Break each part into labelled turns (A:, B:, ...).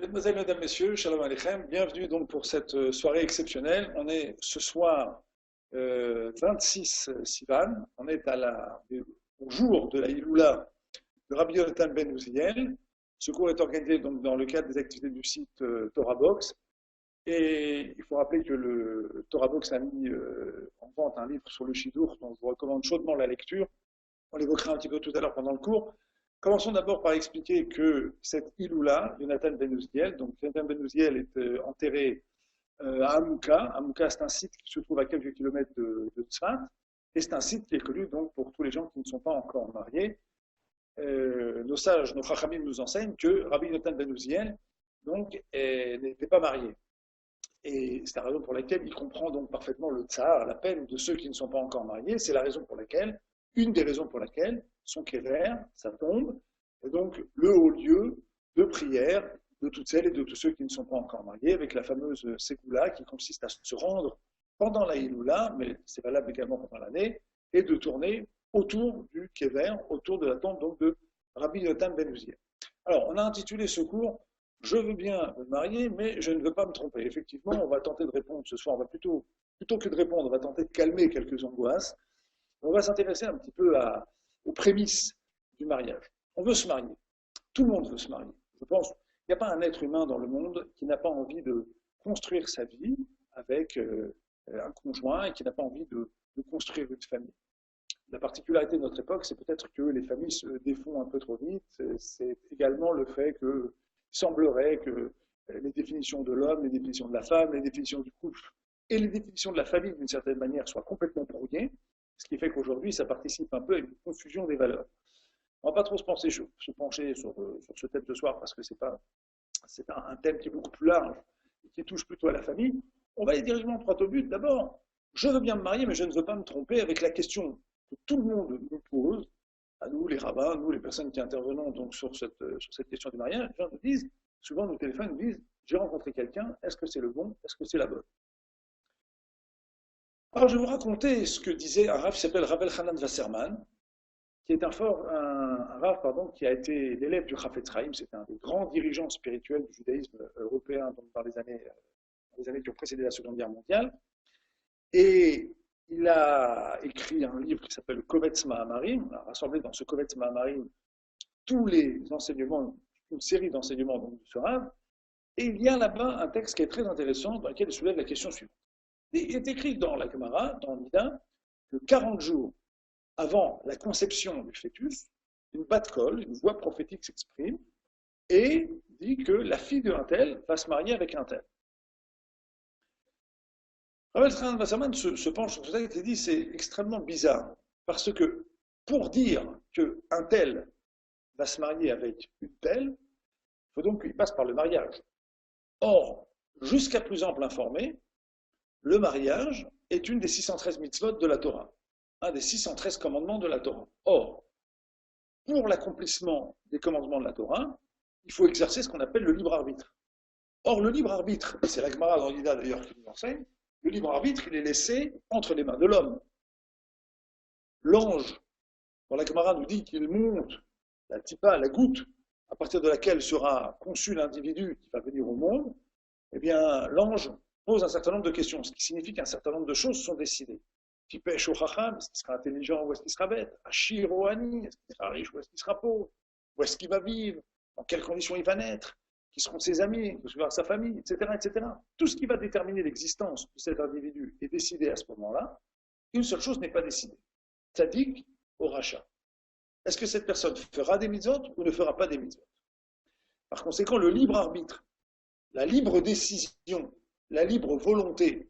A: Mesdemoiselles, Mesdames, Messieurs, Shalom Aleichem, bienvenue donc pour cette soirée exceptionnelle. On est ce soir 26 Sivan, on est au jour de la Iloula de Rabbi Yonatan ben Uziel. Ce cours est organisé donc dans le cadre des activités du site Torah Box. Et il faut rappeler que le Torah Box a mis en vente un livre sur le Shidur, dont je vous recommande chaudement la lecture. On l'évoquera un petit peu tout à l'heure pendant le cours. Commençons d'abord par expliquer que cette Iloula, Yonatan ben Uziel, donc Yonatan ben Uziel est enterré à Amouka. Amouka, c'est un site qui se trouve à quelques kilomètres de Tzfat, et c'est un site qui est connu donc pour tous les gens qui ne sont pas encore mariés. Nos sages, nos chachamim nous enseignent que Rabbi Yonatan ben Uziel donc n'était pas marié. Et c'est la raison pour laquelle il comprend donc parfaitement le tsar, la peine de ceux qui ne sont pas encore mariés. C'est la raison pour laquelle, une des raisons pour laquelle son kéver, sa tombe, est donc le haut lieu de prière de toutes celles et de tous ceux qui ne sont pas encore mariés, avec la fameuse Ségoula qui consiste à se rendre pendant la Iloula, mais c'est valable également pendant l'année, et de tourner autour du kéver, autour de la tombe donc de Rabbi Yonatan ben Uziel. Alors, on a intitulé ce cours « Je veux bien me marier, mais je ne veux pas me tromper ». Effectivement, on va tenter de répondre ce soir, on va plutôt que de répondre, on va tenter de calmer quelques angoisses. On va s'intéresser un petit peu aux prémices du mariage. On veut se marier. Tout le monde veut se marier. Je pense qu'il n'y a pas un être humain dans le monde qui n'a pas envie de construire sa vie avec un conjoint et qui n'a pas envie de construire une famille. La particularité de notre époque, c'est peut-être que les familles se défont un peu trop vite. C'est également le fait qu'il semblerait que les définitions de l'homme, les définitions de la femme, les définitions du couple et les définitions de la famille, d'une certaine manière, soient complètement brouillées. Ce qui fait qu'aujourd'hui, ça participe un peu à une confusion des valeurs. On ne va pas trop se pencher sur ce thème ce soir, parce que c'est un thème qui est beaucoup plus large et qui touche plutôt à la famille. On va aller directement droit au but. D'abord, je veux bien me marier, mais je ne veux pas me tromper avec la question que tout le monde nous pose, à nous les rabbins, nous les personnes qui intervenons donc sur cette question du mariage. Les gens nous disent, souvent nos téléphones nous disent, j'ai rencontré quelqu'un, est-ce que c'est le bon, est-ce que c'est la bonne? Alors, je vais vous raconter ce que disait un rav qui s'appelle Rabel Hanan Wasserman, qui est un rav qui a été l'élève du Chafetz Chaim. C'était un des grands dirigeants spirituels du judaïsme européen donc dans les années qui ont précédé la Seconde Guerre mondiale. Et il a écrit un livre qui s'appelle Kovetz Mahamarim. On a rassemblé dans ce Kovetz Mahamarim tous les enseignements, une série d'enseignements donc, de ce rav. Et il y a là-bas un texte qui est très intéressant dans lequel il soulève la question suivante. Il est écrit dans la Gemara, dans Nida, que 40 jours avant la conception du fœtus, une bat-kol, une voix prophétique s'exprime et dit que la fille de un tel va se marier avec un tel. Rabbi Hanan Wasserman se penche sur ça et dit c'est extrêmement bizarre parce que pour dire qu'un tel va se marier avec une telle, il faut donc qu'il passe par le mariage. Or, jusqu'à plus ample informé, le mariage est une des 613 mitzvot de la Torah, un des 613 commandements de la Torah. Or, pour l'accomplissement des commandements de la Torah, il faut exercer ce qu'on appelle le libre arbitre. Or, le libre arbitre, c'est la Gemara dans l'Ida d'ailleurs qui nous enseigne, le libre arbitre, il est laissé entre les mains de l'homme. L'ange, dans la Gemara, nous dit qu'il monte la tipa, la goutte, à partir de laquelle sera conçu l'individu qui va venir au monde. Eh bien, l'ange pose un certain nombre de questions, ce qui signifie qu'un certain nombre de choses sont décidées. Qui pêche au chacham, est-ce qu'il sera intelligent ou est-ce qu'il sera bête? Achir ou ani, est-ce qu'il sera riche ou est-ce qu'il sera pauvre? Où est-ce qu'il va vivre? Dans quelles conditions il va naître? Qui seront ses amis? Qui sera sa famille? Etc., etc. Tout ce qui va déterminer l'existence de cet individu est décidé à ce moment-là. Une seule chose n'est pas décidée. Tzadik au rachat. Est-ce que cette personne fera des mitzvot ou ne fera pas des mitzvot? Par conséquent, le libre arbitre, la libre décision, la libre volonté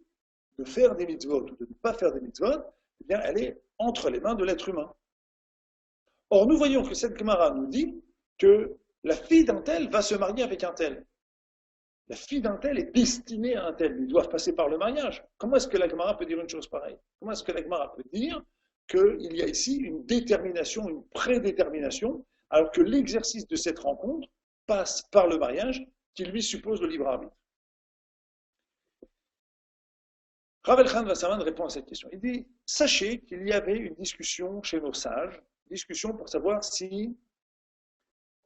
A: de faire des mitzvot ou de ne pas faire des mitzvot, eh bien, elle est entre les mains de l'être humain. Or, nous voyons que cette Gemara nous dit que la fille d'un tel va se marier avec un tel. La fille d'un tel est destinée à un tel. Ils doivent passer par le mariage. Comment est-ce que la Gemara peut dire une chose pareille? Comment est-ce que la Gemara peut dire qu'il y a ici une détermination, une prédétermination, alors que l'exercice de cette rencontre passe par le mariage qui lui suppose le libre arbitre? Rabbi Hanan Wasserman répond à cette question. Il dit, sachez qu'il y avait une discussion chez nos sages, discussion pour savoir si,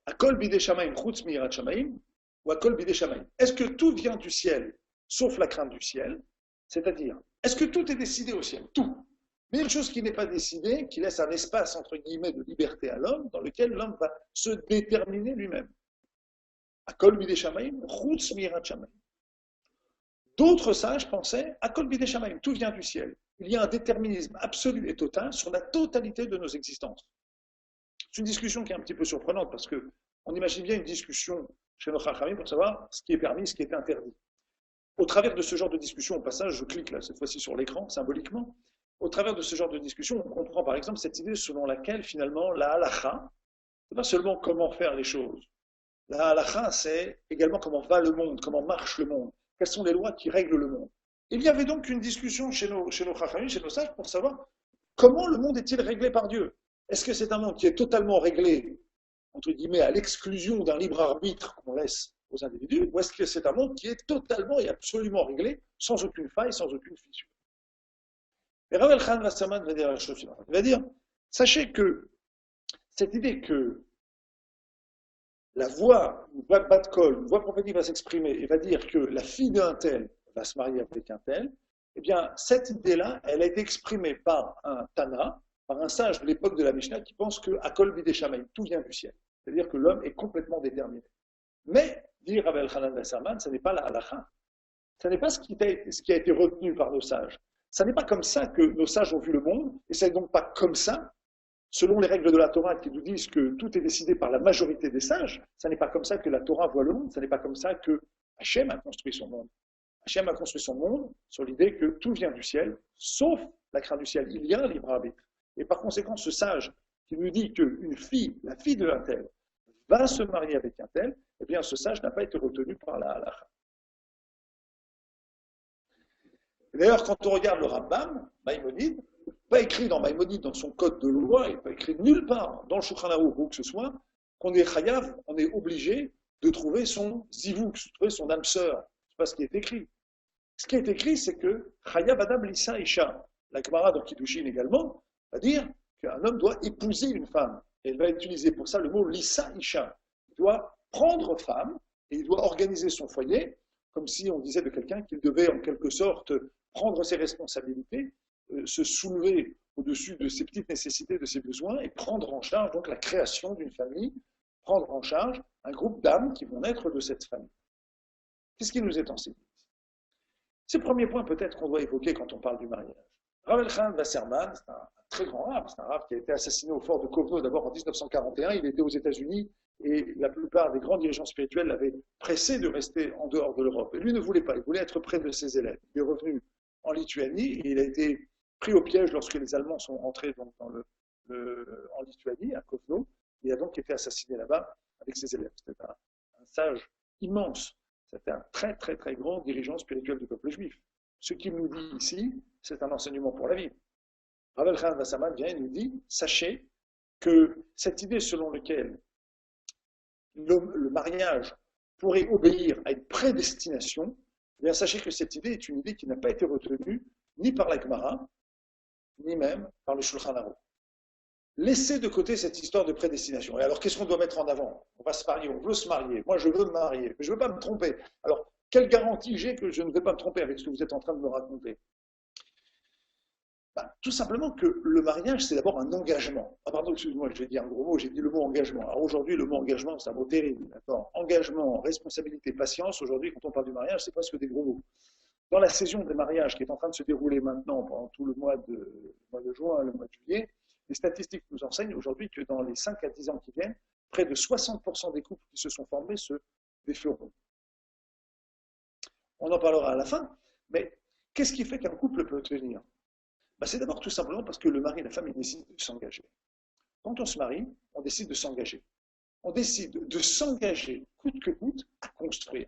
A: à kol bidei shamaim chutz miyirat shamaim, ou Akol Bidei Shamayim. Est-ce que tout vient du ciel, sauf la crainte du ciel? C'est-à-dire, est-ce que tout est décidé au ciel? Tout. Mais une chose qui n'est pas décidée, qui laisse un espace, entre guillemets, de liberté à l'homme, dans lequel l'homme va se déterminer lui-même. Akol Bidei Shamayim, Chutz Mirat Shamayim. D'autres sages pensaient, Akol Bidei Shamayim, tout vient du ciel. Il y a un déterminisme absolu et total sur la totalité de nos existences. C'est une discussion qui est un petit peu surprenante, parce qu'on imagine bien une discussion chez nos Chachamim pour savoir ce qui est permis, ce qui est interdit. Au travers de ce genre de discussion, au passage, je clique là, cette fois-ci sur l'écran, symboliquement, au travers de ce genre de discussion, on comprend par exemple cette idée selon laquelle finalement la halakha, c'est pas seulement comment faire les choses. La halakha, c'est également comment va le monde, comment marche le monde, quelles sont les lois qui règlent le monde. Il y avait donc une discussion chez nos chachamim, chez nos sages, pour savoir comment le monde est-il réglé par Dieu. Est-ce que c'est un monde qui est totalement réglé, entre guillemets, à l'exclusion d'un libre arbitre qu'on laisse aux individus, ou est-ce que c'est un monde qui est totalement et absolument réglé, sans aucune faille, sans aucune fissure? Et Rav Elchanan Wasserman va dire la chose suivante. Il va dire, sachez que cette idée que la voix, une voix de bas de col, une voix prophétique va s'exprimer et va dire que la fille d'un tel va se marier avec un tel, eh bien, cette idée-là, elle a été exprimée par un Tana, par un sage de l'époque de la Mishnah qui pense que Akol Bidei Shamayim, tout vient du ciel. C'est-à-dire que l'homme est complètement déterminé. Mais, dit Rav Elchanan Wasserman, ce n'est pas la halakha. Ce n'est pas ce qui a été retenu par nos sages. Ce n'est pas comme ça que nos sages ont vu le monde, et ce n'est donc pas comme ça, selon les règles de la Torah qui nous disent que tout est décidé par la majorité des sages, ce n'est pas comme ça que la Torah voit le monde, ce n'est pas comme ça que Hachem a construit son monde. Hachem a construit son monde sur l'idée que tout vient du ciel, sauf la crainte du ciel. Il y a un libre arbitre. Et par conséquent, ce sage qui nous dit qu'une fille, la fille de un tel, va se marier avec un tel, eh bien ce sage n'a pas été retenu par la halakha. D'ailleurs, quand on regarde le Rambam, Maïmonide, pas écrit dans Maïmonide, dans son code de loi, et pas écrit nulle part dans le Shulchan Aruch ou que ce soit, qu'on est chayav, on est obligé de trouver son zivuk, de trouver son âme sœur. C'est pas ce qui est écrit. Ce qui est écrit, c'est que chayav adam lissa isha. La Gemara dans Kiddushin également va dire qu'un homme doit épouser une femme. Et elle va utiliser pour ça le mot lissa isha. Il doit prendre femme et il doit organiser son foyer, comme si on disait de quelqu'un qu'il devait en quelque sorte prendre ses responsabilités, se soulever au-dessus de ses petites nécessités, de ses besoins, et prendre en charge donc la création d'une famille, prendre en charge un groupe d'âmes qui vont naître de cette famille. Qu'est-ce qui nous est enseigné? C'est le premier point peut-être qu'on doit évoquer quand on parle du mariage. Rav Elchanan Wasserman, c'est un très grand rave, c'est un rave qui a été assassiné au fort de Kovno d'abord en 1941, il était aux États-Unis, et la plupart des grands dirigeants spirituels l'avaient pressé de rester en dehors de l'Europe. Et lui ne voulait pas, il voulait être près de ses élèves. Il est revenu en Lituanie et il a été pris au piège lorsque les Allemands sont entrés donc en Lituanie, à Kovno. Il a donc été assassiné là-bas avec ses élèves. C'était un sage immense. C'était un très très très grand dirigeant spirituel du peuple juif. Ce qu'il nous dit ici, c'est un enseignement pour la vie. Rav Elchanan Wasserman vient et nous dit, sachez que cette idée selon laquelle le mariage pourrait obéir à une prédestination, eh bien sachez que cette idée est une idée qui n'a pas été retenue ni par la Gemara, ni même par le Shulchan Aruch. Laissez de côté cette histoire de prédestination. Et alors, qu'est-ce qu'on doit mettre en avant? On va se marier, on veut se marier. Moi, je veux me marier, mais je ne veux pas me tromper. Alors, quelle garantie j'ai que je ne vais pas me tromper avec ce que vous êtes en train de me raconter? Tout simplement que le mariage, c'est d'abord un engagement. Ah pardon, excuse-moi, je vais dire un gros mot, j'ai dit le mot engagement. Alors aujourd'hui, le mot engagement, c'est un mot terrible. D'accord? Engagement, responsabilité, patience, aujourd'hui, quand on parle du mariage, c'est presque des gros mots. Dans la saison des mariages qui est en train de se dérouler maintenant pendant tout le mois de juin, le mois de juillet, les statistiques nous enseignent aujourd'hui que dans les 5 à 10 ans qui viennent, près de 60% des couples qui se sont formés se déferont. On en parlera à la fin, mais qu'est-ce qui fait qu'un couple peut tenir? C'est d'abord tout simplement parce que le mari et la femme ils décident de s'engager. Quand on se marie, on décide de s'engager. On décide de s'engager coûte que coûte à construire.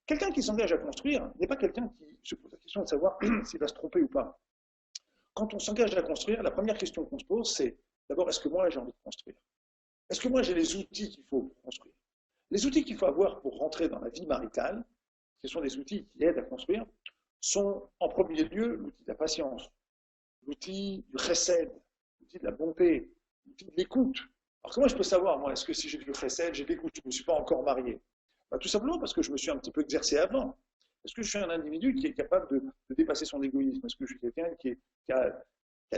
A: Quelqu'un qui s'engage à construire n'est pas quelqu'un qui se pose la question de savoir s'il va se tromper ou pas. Quand on s'engage à construire, la première question qu'on se pose, c'est d'abord, est-ce que moi j'ai envie de construire? Est-ce que moi j'ai les outils qu'il faut pour construire? Les outils qu'il faut avoir pour rentrer dans la vie maritale, ce sont des outils qui aident à construire, sont en premier lieu l'outil de la patience, l'outil du chesed, l'outil de la bonté, l'outil de l'écoute. Alors comment je peux savoir, moi, est-ce que si j'ai du chesed, j'ai de l'écoute, je ne me suis pas encore marié? Bah, tout simplement parce que je me suis un petit peu exercé avant. Est-ce que je suis un individu qui est capable de dépasser son égoïsme? Est-ce que je suis quelqu'un qui a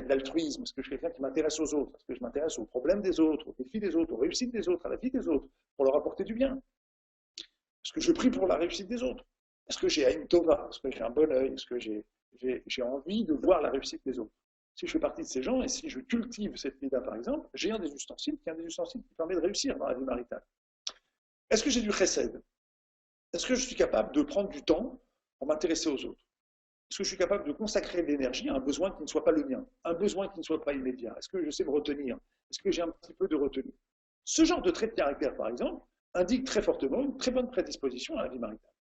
A: de l'altruisme? Est-ce que je suis quelqu'un qui m'intéresse aux autres? Est-ce que je m'intéresse aux problèmes des autres, aux défis des autres, aux réussites des autres, à la vie des autres, pour leur apporter du bien? Est-ce que je prie pour la réussite des autres? Est-ce que j'ai une tova? Est-ce que j'ai un bon œil? Est-ce que j'ai envie de voir la réussite des autres? Si je fais partie de ces gens et si je cultive cette mida, par exemple, j'ai un des ustensiles qui est un des ustensiles qui permet de réussir dans la vie maritale. Est-ce que j'ai du chesed? Est-ce que je suis capable de prendre du temps pour m'intéresser aux autres? Est-ce que je suis capable de consacrer de l'énergie à un besoin qui ne soit pas le mien, un besoin qui ne soit pas immédiat? Est-ce que je sais me retenir? Est-ce que j'ai un petit peu de retenue? Ce genre de trait de caractère, par exemple, indique très fortement une très bonne prédisposition à la vie maritale.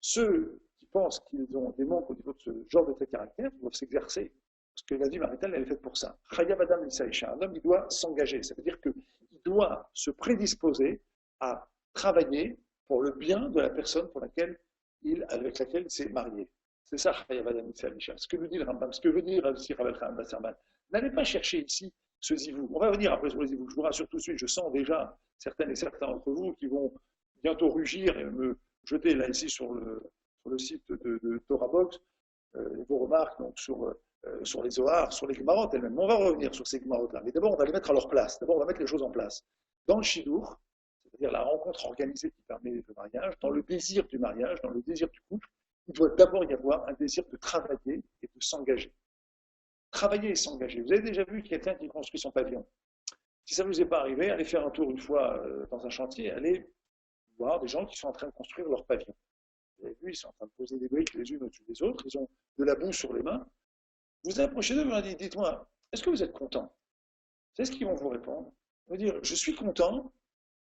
A: Ceux qui pensent qu'ils ont des manques au niveau de ce genre de trait de caractère doivent s'exercer, parce que la vie maritale, elle est faite pour ça. Chayav Adam Lisaïcha, un homme, il doit s'engager, ça veut dire qu'il doit se prédisposer à travailler pour le bien de la personne avec laquelle il s'est marié. C'est ça, Chayav Adam Lisaïcha. Ce que nous dit le Rambam, ce que veut dire ici Rav Chaim Basserman. N'allez pas chercher ici ce zivou. On va revenir après sur les zivou. Je vous rassure tout de suite, je sens déjà certaines et certains d'entre vous qui vont bientôt rugir et me jeter là ici sur le site de Torah Box vos remarques donc, sur les Zohar, sur les Gemarot elles-mêmes. On va revenir sur ces Gemarot-là, mais d'abord on va les mettre à leur place. D'abord on va mettre les choses en place. Dans le Shidour, c'est-à-dire la rencontre organisée qui permet le mariage, dans le désir du mariage, dans le désir du couple, il doit d'abord y avoir un désir de travailler et de s'engager. Travailler et s'engager. Vous avez déjà vu quelqu'un qui construit son pavillon. Si ça ne vous est pas arrivé, allez faire un tour une fois dans un chantier, allez voir des gens qui sont en train de construire leur pavillon. Vous avez vu, ils sont en train de poser des briques les unes au-dessus des autres, ils ont de la boue sur les mains. Vous approchez d'eux, vous leur dites, dites-moi, est-ce que vous êtes content? C'est ce qu'ils vont vous répondre. Ils vont dire, je suis content,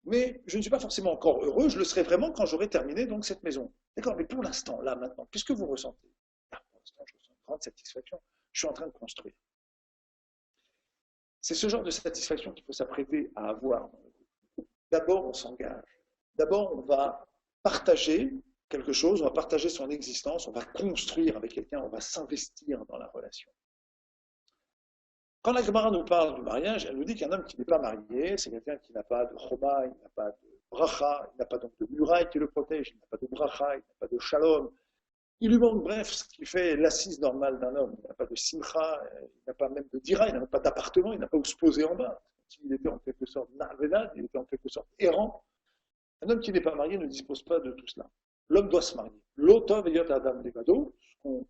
A: mais je ne suis pas forcément encore heureux, je le serai vraiment quand j'aurai terminé donc cette maison. D'accord, mais pour l'instant, là, maintenant, qu'est-ce que vous ressentez? Pour l'instant, je ressens une grande satisfaction, je suis en train de construire. C'est ce genre de satisfaction qu'il faut s'apprêter à avoir. D'abord, on s'engage. D'abord, on va partager quelque chose, on va partager son existence, on va construire avec quelqu'un, on va s'investir dans la relation. Quand la Gemara nous parle du mariage, elle nous dit qu'un homme qui n'est pas marié, c'est quelqu'un qui n'a pas de choma, il n'a pas de bracha, il n'a pas donc de muraille qui le protège, il n'a pas de bracha, il n'a pas de shalom. Il lui manque, bref, ce qui fait l'assise normale d'un homme. Il n'a pas de simcha, il n'a pas même de dira, il n'a même pas d'appartement, il n'a pas où se poser en bas. Il était en quelque sorte narvenad, il était en quelque sorte errant. Un homme qui n'est pas marié ne dispose pas de tout cela. L'homme doit se marier. L'otov et adam levado, on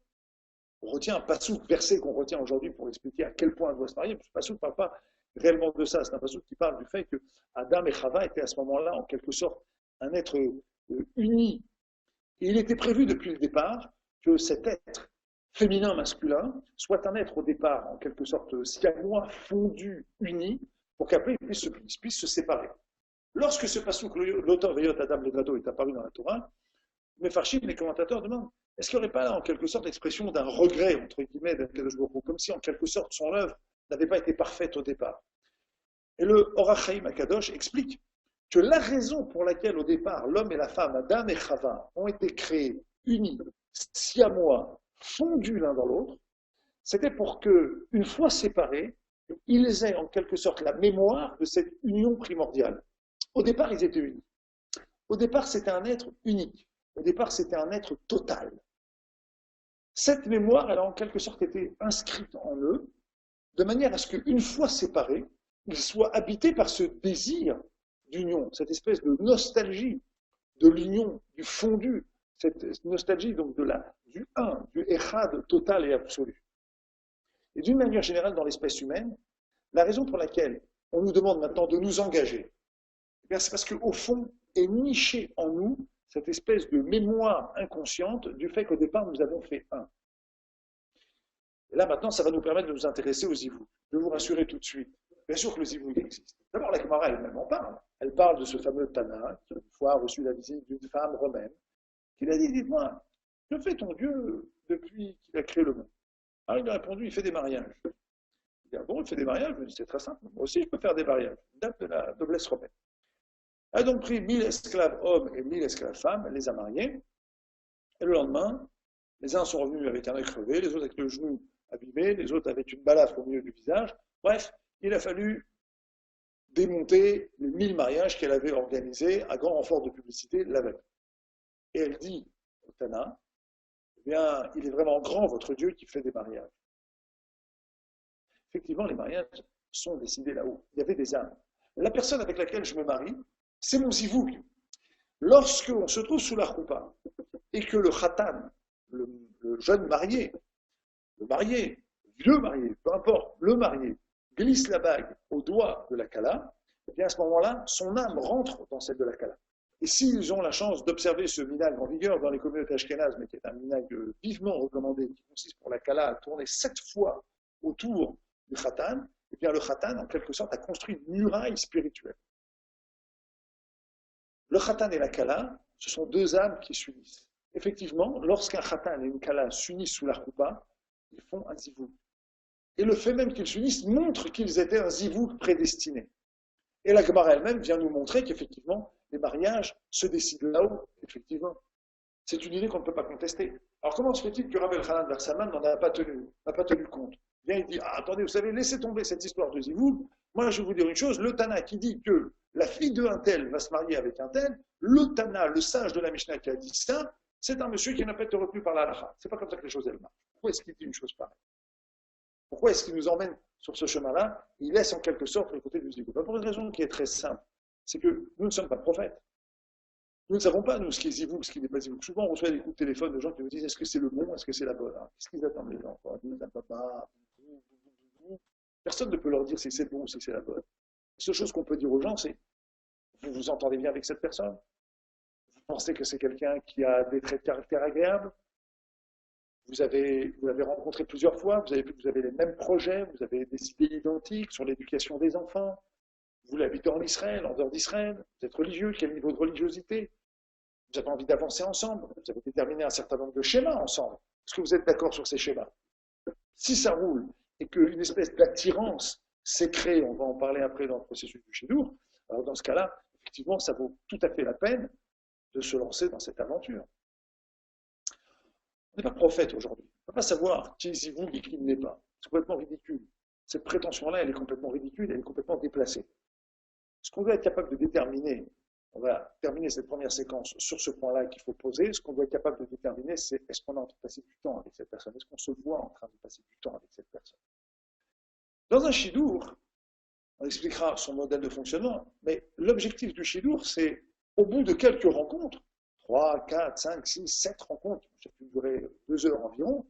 A: retient un passouk, verset qu'on retient aujourd'hui pour expliquer à quel point on doit se marier. Ce passouk ne parle pas réellement de ça. C'est un passouk qui parle du fait que Adam et Chava étaient à ce moment-là, en quelque sorte, un être uni. Et il était prévu depuis le départ que cet être féminin-masculin soit un être au départ, en quelque sorte, siamois, fondu, uni, pour qu'après il puisse se séparer. Lorsque ce passouk, l'auteur Veyot Adam Levado, est apparu dans la Torah, mais Farshim, les commentateurs demandent, est-ce qu'il n'y aurait pas là, en quelque sorte, l'expression d'un regret, entre guillemets, d'Akadosh Baruch Hu, comme si, en quelque sorte, son œuvre n'avait pas été parfaite au départ. Et le Orach Chaim Akadosh explique que la raison pour laquelle, au départ, l'homme et la femme, Adam et Chava, ont été créés, unis, siamois, fondus l'un dans l'autre, c'était pour que, une fois séparés, ils aient en quelque sorte la mémoire de cette union primordiale. Au départ, ils étaient unis. Au départ, c'était un être unique. Au départ, c'était un être total. Cette mémoire, elle a en quelque sorte été inscrite en eux, de manière à ce qu'une fois séparés, ils soient habités par ce désir d'union, cette espèce de nostalgie de l'union, du fondu, cette nostalgie donc du un, du echad total et absolu. Et d'une manière générale, dans l'espèce humaine, la raison pour laquelle on nous demande maintenant de nous engager, c'est parce qu'au fond est nichée en nous cette espèce de mémoire inconsciente du fait qu'au départ nous avons fait un. Et là maintenant, ça va nous permettre de nous intéresser aux zivou. Je vais vous rassurer tout de suite. Bien sûr que le zivou existe. D'abord, la Gemara elle-même en parle. Elle parle de ce fameux Tana qui, une fois, a reçu la visite d'une femme romaine, qui lui a dit, dites-moi, que fait ton Dieu depuis qu'il a créé le monde? Alors il a répondu, il fait des mariages. Il dit, ah bon, il fait des mariages? Je lui dis, c'est très simple. Moi aussi, je peux faire des mariages. Une date de la noblesse romaine. Elle a donc pris 1000 esclaves hommes et 1000 esclaves femmes, elle les a mariés. Et le lendemain, les uns sont revenus avec un œil crevé, les autres avec le genou abîmé, les autres avec une balafre au milieu du visage. Bref, il a fallu démonter les 1000 mariages qu'elle avait organisés à grand renfort de publicité la veille. Et elle dit au Tana, eh bien, il est vraiment grand votre Dieu qui fait des mariages. Effectivement, les mariages sont décidés là-haut. Il y avait des âmes. La personne avec laquelle je me marie, c'est mon zivoug. Lorsqu'on se trouve sous la choupa et que le khatan, le jeune marié, le marié, vieux marié, peu importe, le marié, glisse la bague au doigt de la kala, et bien à ce moment-là, son âme rentre dans celle de la kala. Et s'ils ont la chance d'observer ce minag en vigueur dans les communautés ashkénazes, mais qui est un minag vivement recommandé, qui consiste pour la kala à tourner 7 fois autour du khatan, et bien le khatan, en quelque sorte, a construit une muraille spirituelle. Le khatan et la kala, ce sont deux âmes qui s'unissent. Effectivement, lorsqu'un khatan et une kala s'unissent sous la choupa, ils font un zivoug. Et le fait même qu'ils s'unissent montre qu'ils étaient un zivoug prédestiné. Et la Gemara elle-même vient nous montrer qu'effectivement, les mariages se décident là-haut, effectivement. C'est une idée qu'on ne peut pas contester. Alors comment se fait-il que Rabbi Elchanan Versaman n'en a pas tenu compte? Bien, il dit, ah, attendez, vous savez, laissez tomber cette histoire de zivoug. Moi, je vais vous dire une chose, le Tana qui dit que la fille de un tel va se marier avec un tel, le Tana, le sage de la Mishnah qui a dit ça, c'est un monsieur qui n'a pas été retenu par la halakha. C'est pas comme ça que les choses elles marchent. Pourquoi est-ce qu'il dit une chose pareille? Pourquoi est-ce qu'il nous emmène sur ce chemin-là? Il laisse en quelque sorte le côté du zivoug. Pour une raison qui est très simple, c'est que nous ne sommes pas prophètes. Nous ne savons pas, nous, ce qui est zivoug, ce qui n'est pas zivoug. Souvent, on reçoit des coups de téléphone de gens qui nous disent est-ce que c'est le bon, est-ce que c'est la bonne? Qu'est-ce qu'ils attendent, les gens? Personne ne peut leur dire si c'est bon ou si c'est la bonne. La seule chose qu'on peut dire aux gens, c'est vous vous entendez bien avec cette personne? Vous pensez que c'est quelqu'un qui a des traits de caractère agréables? Vous l'avez rencontré plusieurs fois, vous avez les mêmes projets, vous avez des idées identiques sur l'éducation des enfants, vous l'habitez en Israël, en dehors d'Israël, vous êtes religieux, quel niveau de religiosité? Vous avez envie d'avancer ensemble, vous avez déterminé un certain nombre de schémas ensemble. Est-ce que vous êtes d'accord sur ces schémas? Si ça roule et qu'une espèce d'attirance s'est créée, on va en parler après dans le processus du Shidour, alors dans ce cas-là, effectivement, ça vaut tout à fait la peine de se lancer dans cette aventure. On n'est pas prophète aujourd'hui. On ne peut pas savoir qui est zivoug et qui ne l'est pas. C'est complètement ridicule. Cette prétention-là, elle est complètement ridicule, elle est complètement déplacée. Ce qu'on doit être capable de déterminer, on va terminer cette première séquence sur ce point-là qu'il faut poser, ce qu'on doit être capable de déterminer, c'est est-ce qu'on est en train de passer du temps avec cette personne? Est-ce qu'on se voit en train de passer du temps avec cette personne? Dans un shidour, on expliquera son modèle de fonctionnement, mais l'objectif du shidour, c'est au bout de quelques rencontres, 3, 4, 5, 6, 7 rencontres, ça peut durer 2 heures environ,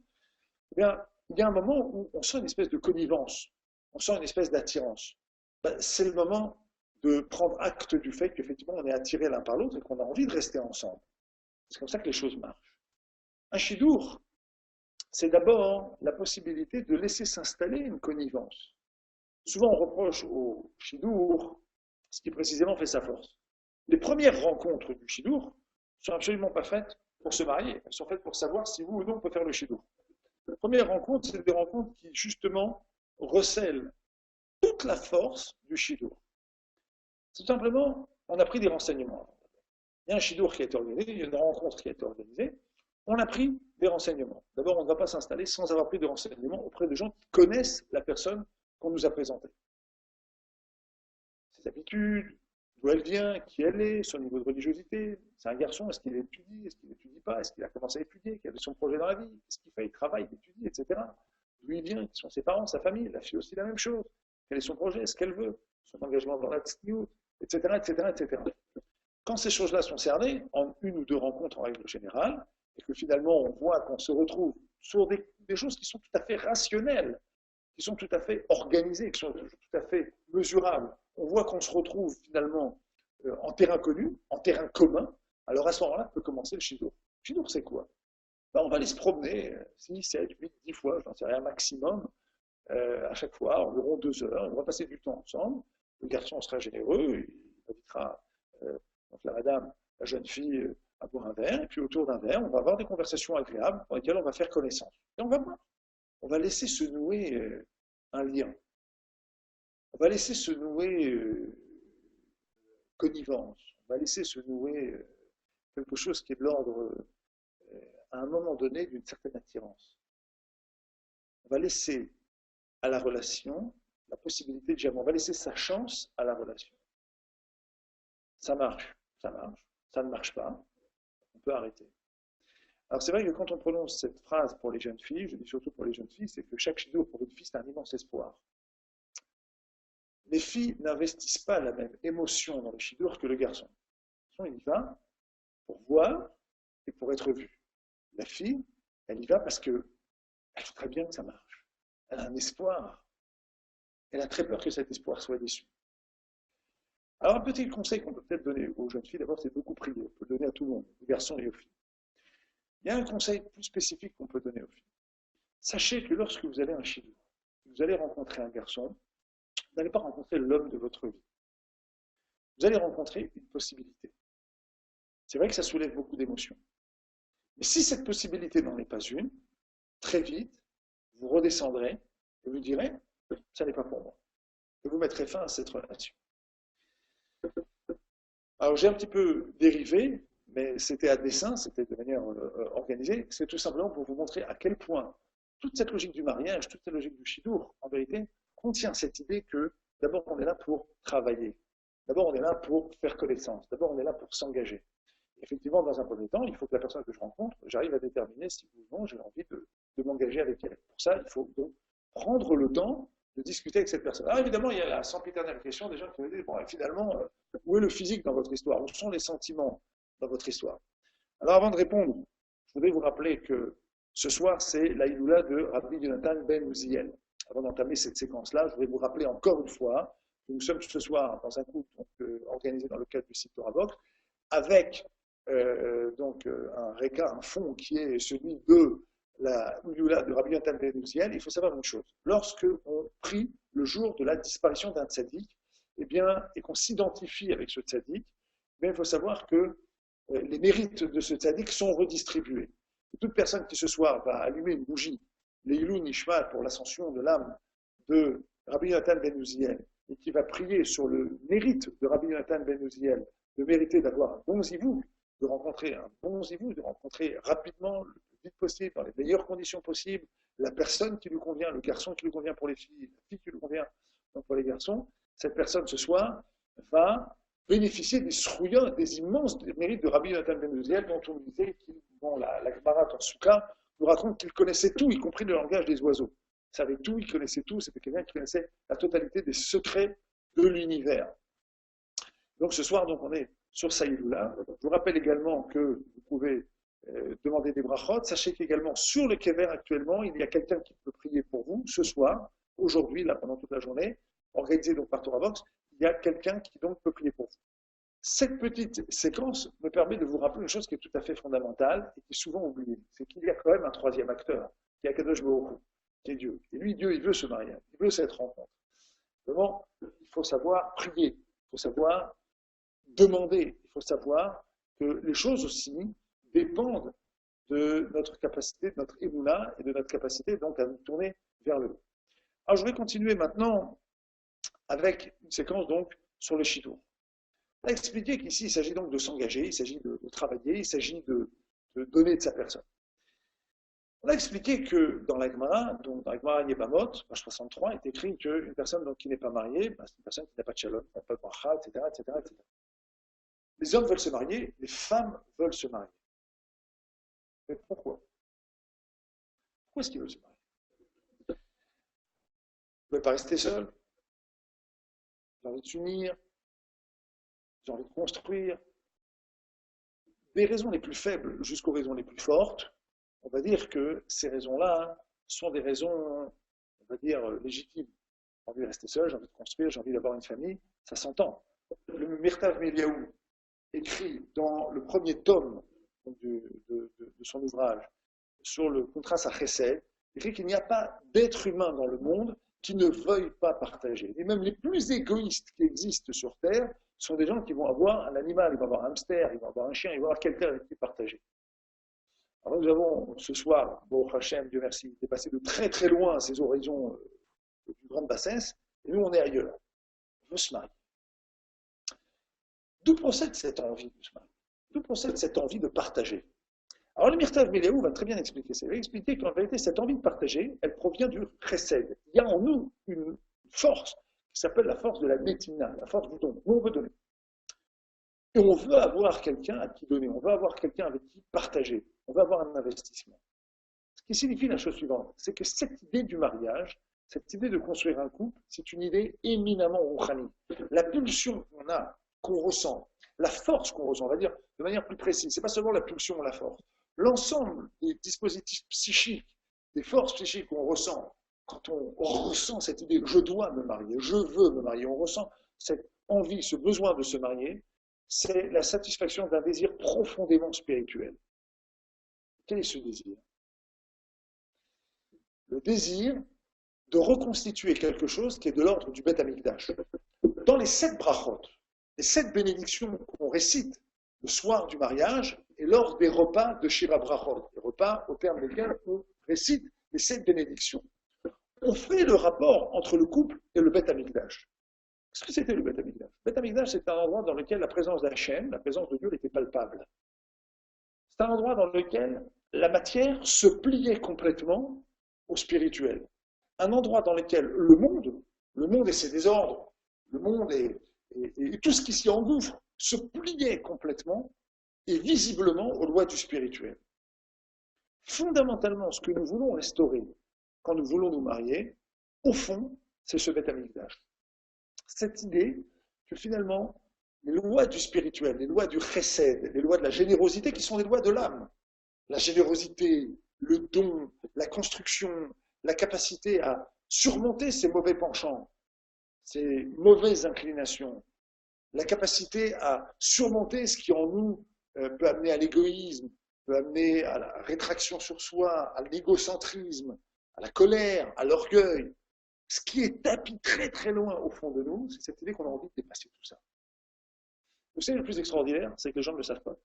A: eh bien, il y a un moment où on sent une espèce de connivence, on sent une espèce d'attirance. C'est le moment de prendre acte du fait qu'effectivement on est attiré l'un par l'autre et qu'on a envie de rester ensemble. C'est comme ça que les choses marchent. Un shidour, c'est d'abord la possibilité de laisser s'installer une connivence. Souvent on reproche au shidour ce qui précisément fait sa force. Les premières rencontres du shidour sont absolument pas faites pour se marier, elles sont faites pour savoir si vous ou non on peut faire le shidour. Les premières rencontres, c'est des rencontres qui justement recèlent toute la force du shidour. Tout simplement, on a pris des renseignements. Il y a un shidour qui a été organisé, il y a une rencontre qui a été organisée, on a pris des renseignements. D'abord, on ne va pas s'installer sans avoir pris de renseignements auprès de gens qui connaissent la personne qu'on nous a présentée. Ses habitudes, d'où elle vient, qui elle est, son niveau de religiosité. C'est un garçon, est-ce qu'il étudie, est-ce qu'il n'étudie pas, est-ce qu'il a commencé à étudier, quel est son projet dans la vie, qu'est-ce qu'il fait, il travaille, il étudie, etc. D'où il vient, qui sont ses parents, sa famille, la fille aussi la même chose. Quel est son projet, ce qu'elle veut, son engagement dans la tzniut, etc., etc., etc. Quand ces choses-là sont cernées, en une ou deux rencontres en règle générale, et que finalement on voit qu'on se retrouve sur des choses qui sont tout à fait rationnelles, qui sont tout à fait organisées, qui sont tout à fait mesurables, on voit qu'on se retrouve finalement en terrain connu, en terrain commun, alors à ce moment-là peut commencer le shidour. Le shidour, c'est quoi? On va aller se promener 6, 7, 8, 10 fois, j'en sais rien, maximum, à chaque fois, environ 2 heures, on va passer du temps ensemble, le garçon sera généreux, il invitera donc la madame, la jeune fille, à boire un verre, et puis autour d'un verre, on va avoir des conversations agréables dans lesquelles on va faire connaissance. Et on va voir. On va laisser se nouer un lien. On va laisser se nouer connivence. On va laisser se nouer quelque chose qui est de l'ordre, à un moment donné, d'une certaine attirance. On va laisser à la relation la possibilité de dire, bon, on va laisser sa chance à la relation. Ça marche, ça marche, ça ne marche pas, on peut arrêter. Alors c'est vrai que quand on prononce cette phrase pour les jeunes filles, je dis surtout pour les jeunes filles, c'est que chaque shidur pour une fille, c'est un immense espoir. Les filles n'investissent pas la même émotion dans le shidur que le garçon. Le garçon, il y va pour voir et pour être vu. La fille, elle y va parce qu'elle sait très bien que ça marche. Elle a un espoir. Elle a très peur que cet espoir soit déçu. Alors un petit conseil qu'on peut peut-être donner aux jeunes filles, d'abord, c'est de beaucoup prier. On peut le donner à tout le monde, aux garçons et aux filles. Il y a un conseil plus spécifique qu'on peut donner aux filles. Sachez que lorsque vous allez à un shidur, vous allez rencontrer un garçon, vous n'allez pas rencontrer l'homme de votre vie. Vous allez rencontrer une possibilité. C'est vrai que ça soulève beaucoup d'émotions. Mais si cette possibilité n'en est pas une, très vite, vous redescendrez et vous direz, ça n'est pas pour moi. Et vous mettrez fin à cette relation. Alors j'ai un petit peu dérivé, mais c'était à dessein, c'était de manière organisée. C'est tout simplement pour vous montrer à quel point toute cette logique du mariage, toute cette logique du shidur, en vérité, contient cette idée que d'abord on est là pour travailler. D'abord on est là pour faire connaissance. D'abord on est là pour s'engager. Effectivement, dans un premier temps, il faut que la personne que je rencontre, j'arrive à déterminer si ou non j'ai envie de m'engager avec elle. Pour ça, il faut donc prendre le temps de discuter avec cette personne. Alors évidemment, il y a la sempiternelle question des gens qui me disent, bon, finalement, où est le physique dans votre histoire? Où sont les sentiments dans votre histoire? Alors avant de répondre, je voudrais vous rappeler que ce soir, c'est la Iloula de Rabbi Yonatan Ben Uziel. Avant d'entamer cette séquence-là, je voudrais vous rappeler encore une fois que nous sommes ce soir dans un groupe organisé dans le cadre du site Torah avec un réca, un fond qui est celui de la Iloula de Rabbi Yonatan Ben Uziel. Il faut savoir une chose, lorsque on prie le jour de la disparition d'un tzaddik, et qu'on s'identifie avec ce tzaddik, il faut savoir que les mérites de ce tzaddik sont redistribués. Toute personne qui ce soir va allumer une bougie, l'Eilou Nishmat, pour l'ascension de l'âme de Rabbi Yonatan Ben Uziel, et qui va prier sur le mérite de Rabbi Yonatan Ben Uziel, de mériter d'avoir un bon zivou, de rencontrer un bon zivou, de rencontrer rapidement, le plus vite possible, dans les meilleures conditions possibles, la personne qui lui convient, le garçon qui lui convient pour les filles, la fille qui lui convient pour les garçons, cette personne ce soir va bénéficier des srouillards, des immenses mérites de Rabbi Yonatan Ben Uziel, dont on disait la Gemara en Souka nous raconte qu'il connaissait tout, y compris le langage des oiseaux. Il savait tout, il connaissait tout, c'était quelqu'un qui connaissait la totalité des secrets de l'univers. Donc ce soir, on est sur Saïloula. Je vous rappelle également que vous pouvez demander des brachot. Sachez qu'également sur le Kever actuellement, il y a quelqu'un qui peut prier pour vous ce soir, aujourd'hui, là, pendant toute la journée, organisé donc par Torah Box, il y a quelqu'un qui donc peut prier pour vous. Cette petite séquence me permet de vous rappeler une chose qui est tout à fait fondamentale et qui est souvent oubliée, c'est qu'il y a quand même un troisième acteur, qui est Akadosh Baruch Hu, qui est Dieu. Et lui, Dieu, il veut ce mariage, il veut cette rencontre. Vraiment, il faut savoir prier, il faut savoir demander, il faut savoir que les choses aussi dépendent de notre capacité, de notre émouna et de notre capacité donc à nous tourner vers le haut. Alors je vais continuer maintenant avec une séquence donc sur le shidur. On a expliqué qu'ici il s'agit donc de s'engager, il s'agit de travailler, il s'agit de donner de sa personne. On a expliqué que dans la Gemara, donc dans la Gemara Yebamot, page 63, est écrit qu'une personne donc, qui n'est pas mariée, c'est une personne qui n'a pas de shalom, qui n'a pas de bracha, etc., etc., etc. Les hommes veulent se marier, les femmes veulent se marier. Mais pourquoi? Pourquoi est-ce qu'ils veulent se marier? Vous ne pouvez pas rester seul. Ils ont envie de s'unir. Ils ont envie de construire. Des raisons les plus faibles jusqu'aux raisons les plus fortes, on va dire que ces raisons-là sont des raisons, on va dire, légitimes. J'ai envie de rester seul, j'ai envie de construire, j'ai envie d'avoir une famille, ça s'entend. Le Mirtav Meliaou, écrit dans le premier tome de son ouvrage sur le contrat Chesed, écrit qu'il n'y a pas d'être humain dans le monde qui ne veuille pas partager. Et même les plus égoïstes qui existent sur Terre sont des gens qui vont avoir un animal, ils vont avoir un hamster, ils vont avoir un chien, ils vont avoir quelqu'un avec qui partager. Alors nous avons ce soir, Baruch Hashem, Dieu merci, dépassé de très très loin ces horizons de plus grande bassesse, et nous on est ailleurs. On veut se marier. D'où procède cette envie de se marier? D'où procède cette envie de partager? Alors le Mirtav Meliaou va très bien expliquer ça. Il va expliquer qu'en vérité, cette envie de partager, elle provient du chesed. Il y a en nous une force qui s'appelle la force de la métina, la force du don. Nous, on veut donner. Et on veut avoir quelqu'un à qui donner, on veut avoir quelqu'un avec qui partager, on veut avoir un investissement. Ce qui signifie la chose suivante, c'est que cette idée du mariage, cette idée de construire un couple, c'est une idée éminemment rouhani. La pulsion qu'on a, qu'on ressent, la force qu'on ressent, on va dire de manière plus précise, c'est pas seulement la pulsion ou la force. L'ensemble des dispositifs psychiques, des forces psychiques qu'on ressent, quand on ressent cette idée, je dois me marier, je veux me marier, on ressent cette envie, ce besoin de se marier, c'est la satisfaction d'un désir profondément spirituel. Quel est ce désir? Le désir de reconstituer quelque chose qui est de l'ordre du Beth Amikdash. Dans les 7 brachot, les 7 bénédictions qu'on récite le soir du mariage et lors des repas de Shiva Brachot, les repas au terme desquels on récite les 7 bénédictions, on fait le rapport entre le couple et le Beth Amikdash. Qu'est-ce que c'était le Beth Amikdash? Le Beth Amikdash, c'est un endroit dans lequel la présence d'Hachem, la présence de Dieu, était palpable. C'est un endroit dans lequel la matière se pliait complètement au spirituel. Un endroit dans lequel le monde et ses désordres, le monde et tout ce qui s'y engouffre, se pliait complètement et visiblement aux lois du spirituel. Fondamentalement, ce que nous voulons restaurer quand nous voulons nous marier, au fond, c'est ce Beth Amikdash. Cette idée que finalement, les lois du spirituel, les lois du chesed, les lois de la générosité qui sont les lois de l'âme, la générosité, le don, la construction, la capacité à surmonter ces mauvais penchants, ces mauvaises inclinations, la capacité à surmonter ce qui en nous peut amener à l'égoïsme, peut amener à la rétraction sur soi, à l'égocentrisme, à la colère, à l'orgueil. Ce qui est tapis très très loin au fond de nous, c'est cette idée qu'on a envie de dépasser tout ça. Vous savez, le plus extraordinaire, c'est que les gens ne le savent pas.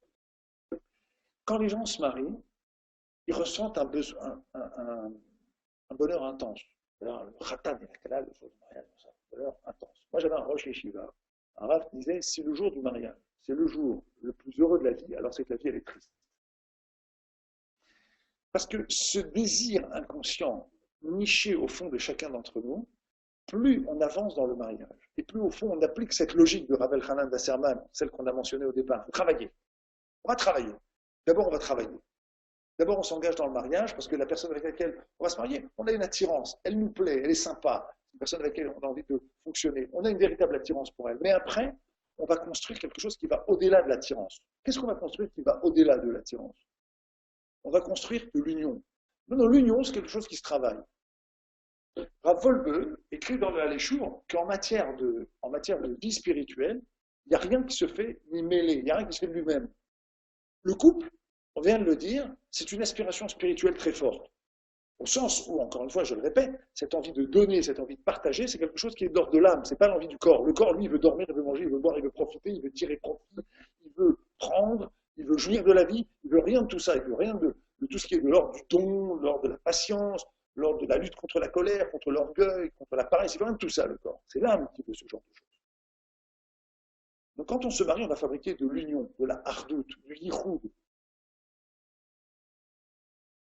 A: Quand les gens se marient, ils ressentent un bonheur intense. Alors, le khatan et la kala, le jour du mariage, c'est un bonheur intense. Moi, j'avais un rosh yeshiva. Un rav qui disait, si le jour du mariage, c'est le jour le plus heureux de la vie, alors c'est que la vie, elle est triste. Parce que ce désir inconscient, niché au fond de chacun d'entre nous, plus on avance dans le mariage, et plus au fond on applique cette logique de Rav Elchanan Wasserman, celle qu'on a mentionnée au départ, travailler. On va travailler. D'abord, on va travailler. D'abord, on s'engage dans le mariage parce que la personne avec laquelle on va se marier, on a une attirance, elle nous plaît, elle est sympa, c'est une personne avec laquelle on a envie de fonctionner, on a une véritable attirance pour elle. Mais après, on va construire quelque chose qui va au-delà de l'attirance. Qu'est-ce qu'on va construire qui va au-delà de l'attirance? On va construire de l'union. Non, l'union, c'est quelque chose qui se travaille. Rav Wolbe écrit dans le Haléchour qu'en matière de vie spirituelle, il n'y a rien qui se fait ni mêlé, il n'y a rien qui se fait de lui-même. Le couple, on vient de le dire, c'est une aspiration spirituelle très forte. Au sens où, encore une fois, je le répète, cette envie de donner, cette envie de partager, c'est quelque chose qui est d'ordre de l'âme, c'est pas l'envie du corps. Le corps, lui, il veut dormir, il veut manger, il veut boire, il veut profiter, il veut tirer profit, il veut prendre, il veut jouir de la vie, il veut rien de tout ça, il veut rien de tout ce qui est de l'ordre du don, de l'ordre de la patience, lors de la lutte contre la colère, contre l'orgueil, contre la paresse, il veut rien de tout ça, le corps. C'est l'âme qui veut ce genre de choses. Donc quand on se marie, on va fabriquer de l'union, de la hardout, du yichoud.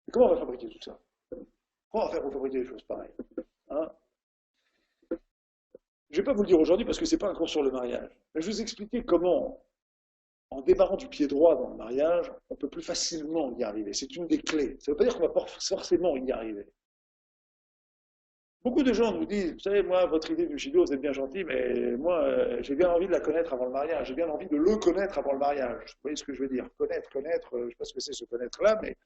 A: Et comment on va fabriquer tout ça? Comment on va faire pour fabriquer des choses pareilles, hein? Je ne vais pas vous le dire aujourd'hui parce que ce n'est pas un cours sur le mariage. Mais je vais vous expliquer comment, en démarrant du pied droit dans le mariage, on peut plus facilement y arriver. C'est une des clés. Ça ne veut pas dire qu'on va forcément y arriver. Beaucoup de gens nous disent, vous savez, moi, votre idée du judo, vous êtes bien gentil, mais moi, j'ai bien envie de la connaître avant le mariage, j'ai bien envie de le connaître avant le mariage. Vous voyez ce que je veux dire? Connaître, je ne sais pas ce que c'est ce connaître-là, mais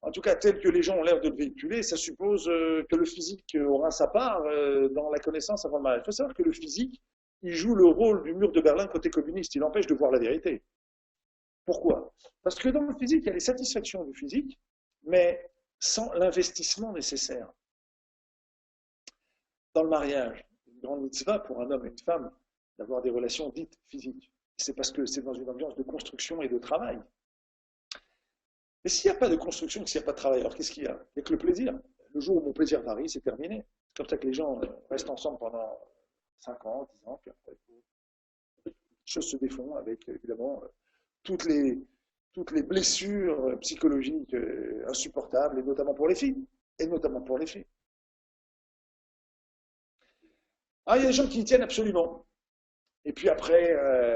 A: en tout cas, tel que les gens ont l'air de le véhiculer, ça suppose que le physique aura sa part dans la connaissance avant le mariage. Il faut savoir que le physique, il joue le rôle du mur de Berlin côté communiste, il empêche de voir la vérité. Pourquoi? Parce que dans le physique, il y a les satisfactions du physique, mais sans l'investissement nécessaire. Dans le mariage, une grande mitzvah pour un homme et une femme d'avoir des relations dites physiques. C'est parce que c'est dans une ambiance de construction et de travail. Mais s'il n'y a pas de construction, s'il n'y a pas de travail, alors qu'est-ce qu'il y a? Il n'y a que le plaisir. Le jour où mon plaisir varie, c'est terminé. C'est comme ça que les gens restent ensemble pendant 5 ans, 10 ans, puis après, les choses se défont avec, évidemment, toutes les blessures psychologiques insupportables, et notamment pour les filles. Ah, il y a des gens qui y tiennent absolument. Et puis après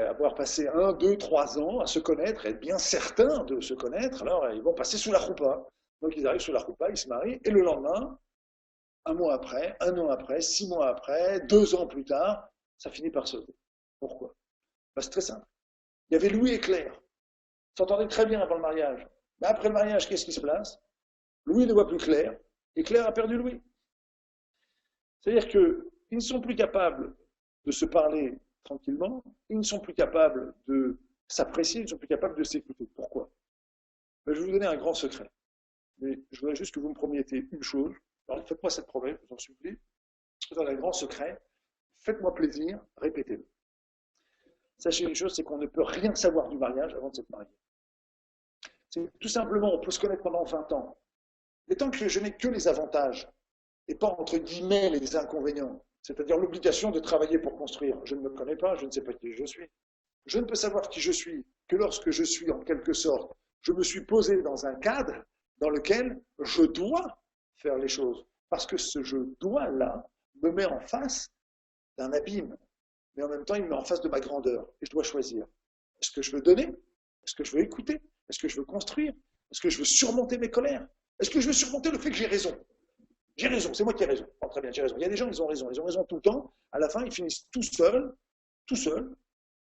A: avoir passé 1, 2, 3 ans à se connaître, être bien certains de se connaître, alors ils vont passer sous la choupa. Donc ils arrivent sous la choupa, ils se marient, et le lendemain, un mois après, un an après, 6 mois après, 2 ans plus tard, ça finit par sauter. Pourquoi? Ben, c'est très simple. Il y avait Louis et Claire. Ils s'entendaient très bien avant le mariage. Mais après le mariage, qu'est-ce qui se passe? Louis ne voit plus Claire, et Claire a perdu Louis. C'est-à-dire qu'ils ne sont plus capables de se parler tranquillement, ils ne sont plus capables de s'apprécier, ils ne sont plus capables de s'écouter. Pourquoi? Ben, je vais vous donner un grand secret. Mais je voudrais juste que vous me promettiez une chose. Alors faites-moi cette promesse, je vous en supplie. Dans un grand secret, faites-moi plaisir, répétez-le. Sachez une chose, c'est qu'on ne peut rien savoir du mariage avant de s'être marié. C'est tout simplement, on peut se connaître pendant 20 ans. Mais tant que je n'ai que les avantages, et pas entre guillemets les inconvénients, c'est-à-dire l'obligation de travailler pour construire. Je ne me connais pas, je ne sais pas qui je suis. Je ne peux savoir qui je suis que lorsque je suis, en quelque sorte, je me suis posé dans un cadre dans lequel je dois faire les choses. Parce que ce je dois-là me met en face d'un abîme. Mais en même temps, il me met en face de ma grandeur. Et je dois choisir. Est-ce que je veux donner? Est-ce que je veux écouter? Est-ce que je veux construire? Est-ce que je veux surmonter mes colères? Est-ce que je veux surmonter le fait que j'ai raison? J'ai raison, c'est moi qui ai raison. Oh, très bien, j'ai raison. Il y a des gens, ils ont raison tout le temps. À la fin, ils finissent tout seuls, parce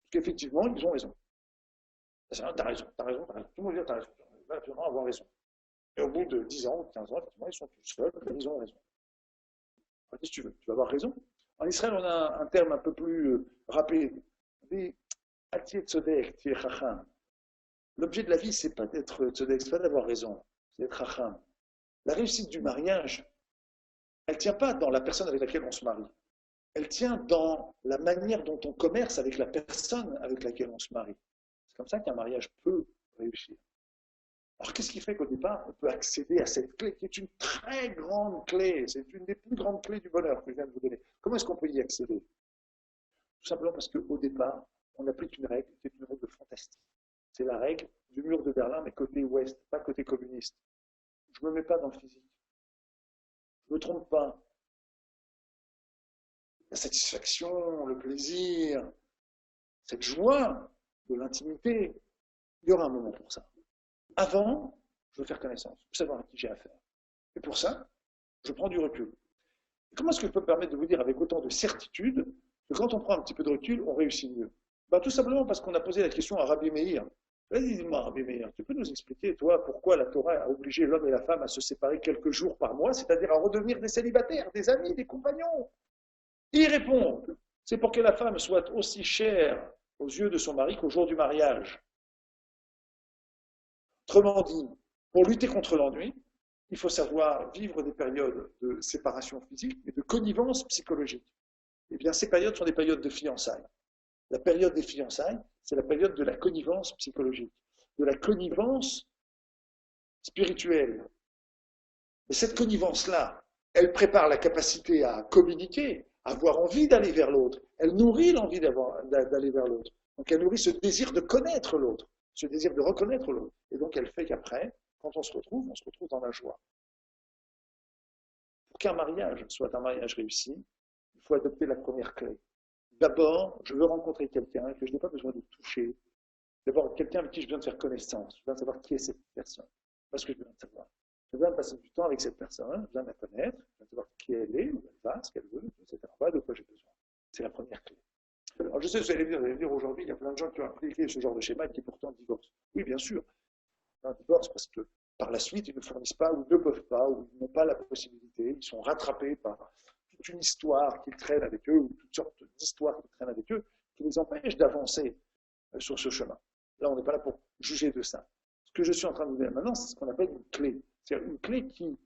A: qu'effectivement, ils ont raison. T'as raison, t'as raison, t'as raison. Tout le monde dit, t'as raison. Il va absolument avoir raison. Et au bout de 10 ans ou 15 ans, effectivement, ils sont tous seuls, mais ils ont raison. Qu'est-ce que tu veux? Tu vas avoir raison. En Israël, on a un terme un peu plus rapide. On dit, l'objet de la vie, c'est pas d'être tzodek, c'est pas d'avoir raison, c'est d'être chacham. La réussite du mariage, elle ne tient pas dans la personne avec laquelle on se marie. Elle tient dans la manière dont on commerce avec la personne avec laquelle on se marie. C'est comme ça qu'un mariage peut réussir. Alors qu'est-ce qui fait qu'au départ, on peut accéder à cette clé qui est une très grande clé, c'est une des plus grandes clés du bonheur que je viens de vous donner. Comment est-ce qu'on peut y accéder? Tout simplement parce qu'au départ, on applique une règle qui est une règle fantastique. C'est la règle du mur de Berlin, mais côté ouest, pas côté communiste. Je ne me mets pas dans le physique. Je ne me trompe pas. La satisfaction, le plaisir, cette joie de l'intimité, il y aura un moment pour ça. Avant, je veux faire connaissance, je veux savoir à qui j'ai affaire. Et pour ça, je prends du recul. Et comment est-ce que je peux me permettre de vous dire avec autant de certitude que quand on prend un petit peu de recul, on réussit mieux? Tout simplement parce qu'on a posé la question à Rabbi Meir. Vas-y, dis-moi, Rabbi Meir, tu peux nous expliquer, toi, pourquoi la Torah a obligé l'homme et la femme à se séparer quelques jours par mois, c'est-à-dire à redevenir des célibataires, des amis, des compagnons? Il répond, c'est pour que la femme soit aussi chère aux yeux de son mari qu'au jour du mariage. Autrement dit, pour lutter contre l'ennui, il faut savoir vivre des périodes de séparation physique et de connivence psychologique. Eh bien, ces périodes sont des périodes de fiançailles. La période des fiançailles, c'est la période de la connivence psychologique, de la connivence spirituelle. Et cette connivence-là, elle prépare la capacité à communiquer, à avoir envie d'aller vers l'autre. Elle nourrit l'envie d'aller vers l'autre. Donc elle nourrit ce désir de connaître l'autre, ce désir de reconnaître l'autre. Et donc elle fait qu'après, quand on se retrouve dans la joie. Pour qu'un mariage soit un mariage réussi, il faut adopter la première clé. D'abord, je veux rencontrer quelqu'un que je n'ai pas besoin de toucher. D'abord, quelqu'un avec qui je viens de faire connaissance. Je viens de savoir qui est cette personne. Parce que je viens de savoir. Je viens de passer du temps avec cette personne, je viens de la connaître, je viens de savoir qui elle est, où elle va, ce qu'elle veut, etc. De quoi j'ai besoin. C'est la première clé. Alors je sais, vous allez me dire aujourd'hui, il y a plein de gens qui ont appliqué ce genre de schéma et qui pourtant divorcent. Oui, bien sûr. Un divorce parce que par la suite, ils ne fournissent pas ou ne peuvent pas ou ils n'ont pas la possibilité, ils sont rattrapés par toute une histoire qu'ils traînent avec eux ou toutes sortes d'histoires qu'ils traînent avec eux qui les empêchent d'avancer sur ce chemin. Là, on n'est pas là pour juger de ça. Ce que je suis en train de vous dire maintenant, c'est ce qu'on appelle une clé. C'est-à-dire une clé qui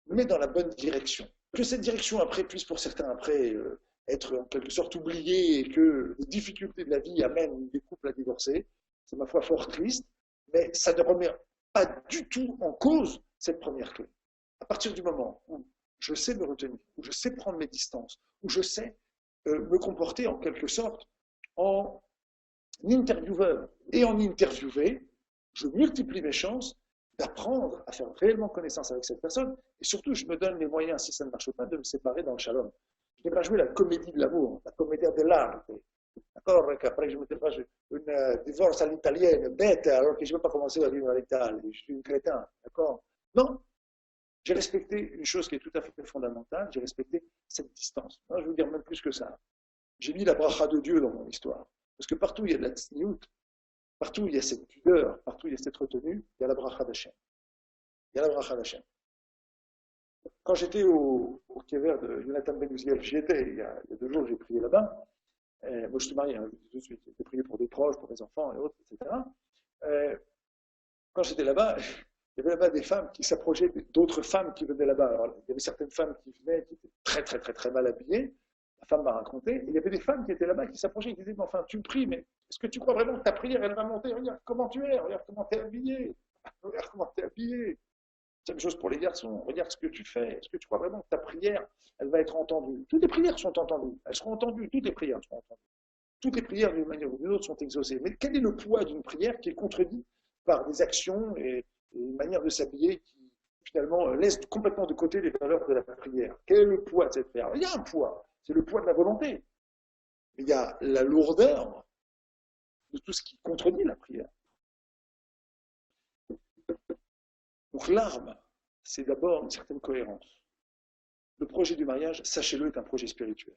A: met dans la bonne direction. Que cette direction, après, puisse pour certains, après, être en quelque sorte oubliée et que les difficultés de la vie amènent des couples à divorcer, c'est ma foi fort triste, mais ça ne remet pas du tout en cause cette première clé. À partir du moment où je sais me retenir, où je sais prendre mes distances, où je sais me comporter en quelque sorte en intervieweur et en interviewé, je multiplie mes chances d'apprendre à faire réellement connaissance avec cette personne et surtout je me donne les moyens, si ça ne marche pas, de me séparer dans le shalom. Je n'ai pas joué la comédie de l'amour, la comédie de l'art. D'accord? Qu'après, je me fasse une divorce à l'italienne, bête, alors que je ne veux pas commencer à vivre à l'Italie. Je suis un crétin. D'accord? Non. J'ai respecté une chose qui est tout à fait fondamentale, j'ai respecté cette distance. Moi, je veux dire même plus que ça. J'ai mis la bracha de Dieu dans mon histoire. Parce que partout, il y a de la tsniout, partout, il y a cette pudeur, partout, il y a cette retenue, il y a la bracha d'Hachem. Il y a la bracha d'Hachem. Quand j'étais au Kever de Jonathan Ben Uziel, j'y étais, il y a 2 jours, j'ai prié là-bas. Moi, je suis marié, hein, tout de suite. J'ai prié pour des proches, pour des enfants et autres, etc. Quand j'étais là-bas, il y avait là-bas des femmes qui s'approchaient d'autres femmes qui venaient là-bas. Alors, il y avait certaines femmes qui venaient, qui étaient très, très, très, très mal habillées. La femme m'a raconté. Et il y avait des femmes qui étaient là-bas, qui s'approchaient et qui disaient, mais enfin, tu me pries, mais est-ce que tu crois vraiment que ta prière, elle va monter? Regarde comment tu es, regarde comment tu es habillé. Regarde comment tu es habillé. C'est la même chose pour les garçons. Regarde ce que tu fais. Est-ce que tu crois vraiment que ta prière, elle va être entendue? Toutes les prières sont entendues. Elles seront entendues. Toutes les prières seront entendues. Toutes les prières, d'une manière ou d'une autre, sont exaucées. Mais quel est le poids d'une prière qui est contredite par des actions et une manière de s'habiller qui, finalement, laisse complètement de côté les valeurs de la prière? Quel est le poids de cette prière? Il y a un poids. C'est le poids de la volonté. Il y a la lourdeur de tout ce qui contredit la prière. Donc l'arme, c'est d'abord une certaine cohérence. Le projet du mariage, sachez-le, est un projet spirituel.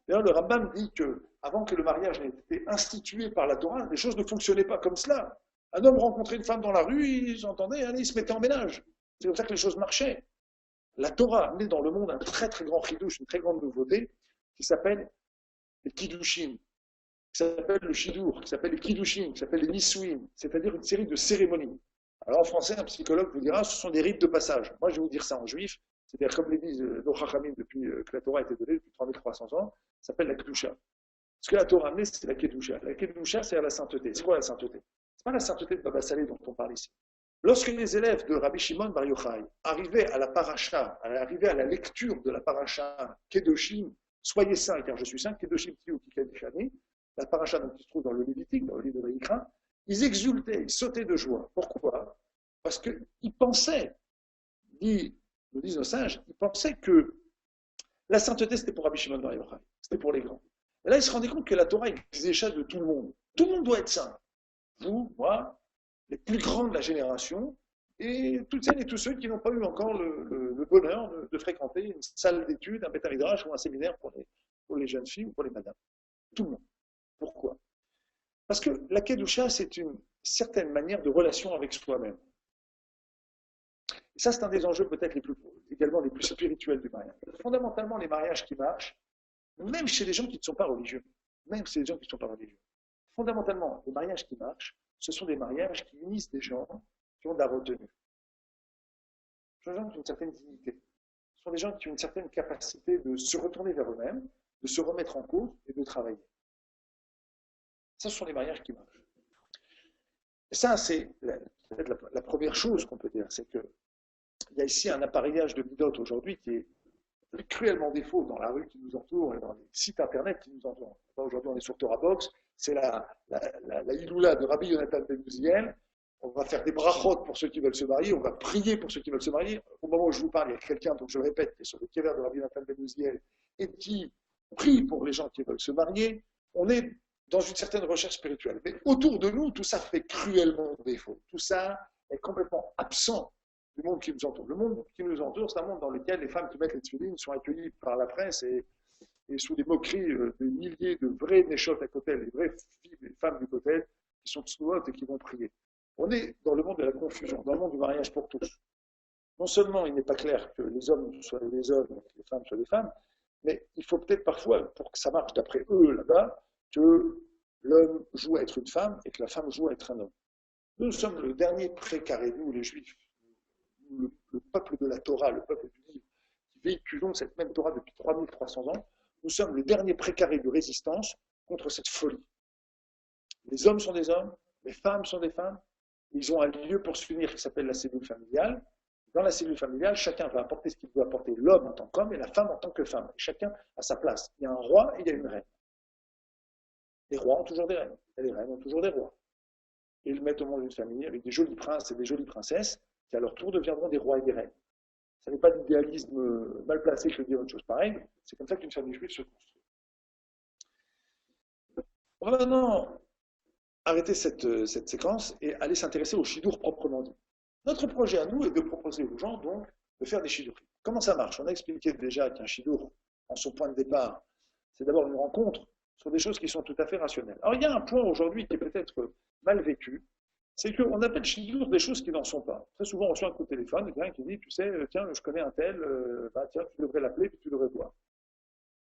A: D'ailleurs, le Rambam dit que, avant que le mariage n'ait été institué par la Torah, les choses ne fonctionnaient pas comme cela. Un homme rencontrait une femme dans la rue, ils s'entendaient, il se mettait en ménage. C'est comme ça que les choses marchaient. La Torah a amené dans le monde un très très grand chidouche, une très grande nouveauté, qui s'appelle les kiddushim, qui s'appelle le shidur, qui s'appelle les kiddushim, qui s'appelle les nisouim, c'est-à-dire une série de cérémonies. Alors en français, un psychologue vous dira, ce sont des rites de passage. Moi, je vais vous dire ça en juif, c'est-à-dire comme les disent nos Chachamim depuis que la Torah a été donnée, depuis 3300 ans, ça s'appelle la Kedusha. Ce que la Torah a amené, c'est la Kedusha. La Kedusha, c'est la sainteté. C'est quoi la sainteté? C'est pas la sainteté de Baba Salé dont on parle ici. Lorsque les élèves de Rabbi Shimon Bar Yochai arrivaient à la paracha, arrivaient à la lecture de la paracha Kedoshim, soyez saints car je suis saint, Kedoshim Tiyu Kikadishani, la paracha dont il se trouve dans le Lévitique, dans le livre de Vayikra, ils exultaient, ils sautaient de joie. Pourquoi? Parce qu'ils pensaient, nous disent nos sages, ils pensaient que la sainteté c'était pour Rabbi Shimon Bar Yochai, c'était pour les grands. Et là, ils se rendaient compte que la Torah exigeait de tout le monde. Tout le monde doit être saint. Vous, moi, les plus grands de la génération, et toutes celles et tous ceux qui n'ont pas eu encore le bonheur de fréquenter une salle d'études, un Beth Midrash ou un séminaire pour les jeunes filles ou pour les madames. Tout le monde. Pourquoi? Parce que la Kedusha, c'est une certaine manière de relation avec soi-même. Et ça, c'est un des enjeux peut-être également les plus spirituels du mariage. Fondamentalement, les mariages qui marchent, même chez les gens qui ne sont pas religieux, fondamentalement, les mariages qui marchent, ce sont des mariages qui unissent des gens qui ont de la retenue. Ce sont des gens qui ont une certaine dignité. Ce sont des gens qui ont une certaine capacité de se retourner vers eux-mêmes, de se remettre en cause et de travailler. Ça, ce sont les mariages qui marchent. Et ça, c'est peut-être la première chose qu'on peut dire, c'est qu'il y a ici un appareillage de midot aujourd'hui qui est cruellement défaut dans la rue qui nous entoure et dans les sites internet qui nous entourent. Aujourd'hui, on est sur Torah Box, c'est la Iloula de Rabbi Jonathan Ben Uziel. On va faire des brachot pour ceux qui veulent se marier, on va prier pour ceux qui veulent se marier. Au moment où je vous parle, il y a quelqu'un, donc je le répète, qui est sur le kever de Rabbi Jonathan Ben Uziel et qui prie pour les gens qui veulent se marier. On est dans une certaine recherche spirituelle. Mais autour de nous, tout ça fait cruellement défaut. Tout ça est complètement absent du monde qui nous entoure. Le monde qui nous entoure, c'est un monde dans lequel les femmes qui mettent les tefilines sont accueillies par la presse et sous des moqueries de milliers de vraies néchotes à côté, les vraies filles et femmes du côté qui sont tsnouot et qui vont prier. On est dans le monde de la confusion, dans le monde du mariage pour tous. Non seulement il n'est pas clair que les hommes soient des hommes et que les femmes soient des femmes, mais il faut peut-être parfois, pour que ça marche d'après eux là-bas, que l'homme joue à être une femme et que la femme joue à être un homme. Nous sommes le dernier précaré, nous les Juifs, le peuple de la Torah, le peuple du livre, qui véhiculons cette même Torah depuis 3300 ans, nous sommes le dernier précaré de résistance contre cette folie. Les hommes sont des hommes, les femmes sont des femmes, ils ont un lieu pour s'unir qui s'appelle la cellule familiale. Dans la cellule familiale, chacun va apporter ce qu'il doit apporter, l'homme en tant qu'homme et la femme en tant que femme. Et chacun a sa place. Il y a un roi et il y a une reine. Les rois ont toujours des reines, et les reines ont toujours des rois. Et ils mettent au monde une famille avec des jolis princes et des jolies princesses qui à leur tour deviendront des rois et des reines. ça n'est pas d'idéalisme mal placé que je dis autre chose pareille. C'est comme ça qu'une famille juive se construit. On va maintenant arrêter cette séquence et aller s'intéresser au shidur proprement dit. Notre projet à nous est de proposer aux gens donc de faire des shidurim. Comment ça marche? On a expliqué déjà qu'un shidur, en son point de départ, c'est d'abord une rencontre sur des choses qui sont tout à fait rationnelles. Alors il y a un point aujourd'hui qui est peut-être mal vécu, c'est qu'on appelle shidur des choses qui n'en sont pas. Très souvent on reçoit un coup de téléphone, et quelqu'un qui dit, tu sais, tiens, je connais un tel, tiens, tu devrais l'appeler, puis tu devrais voir.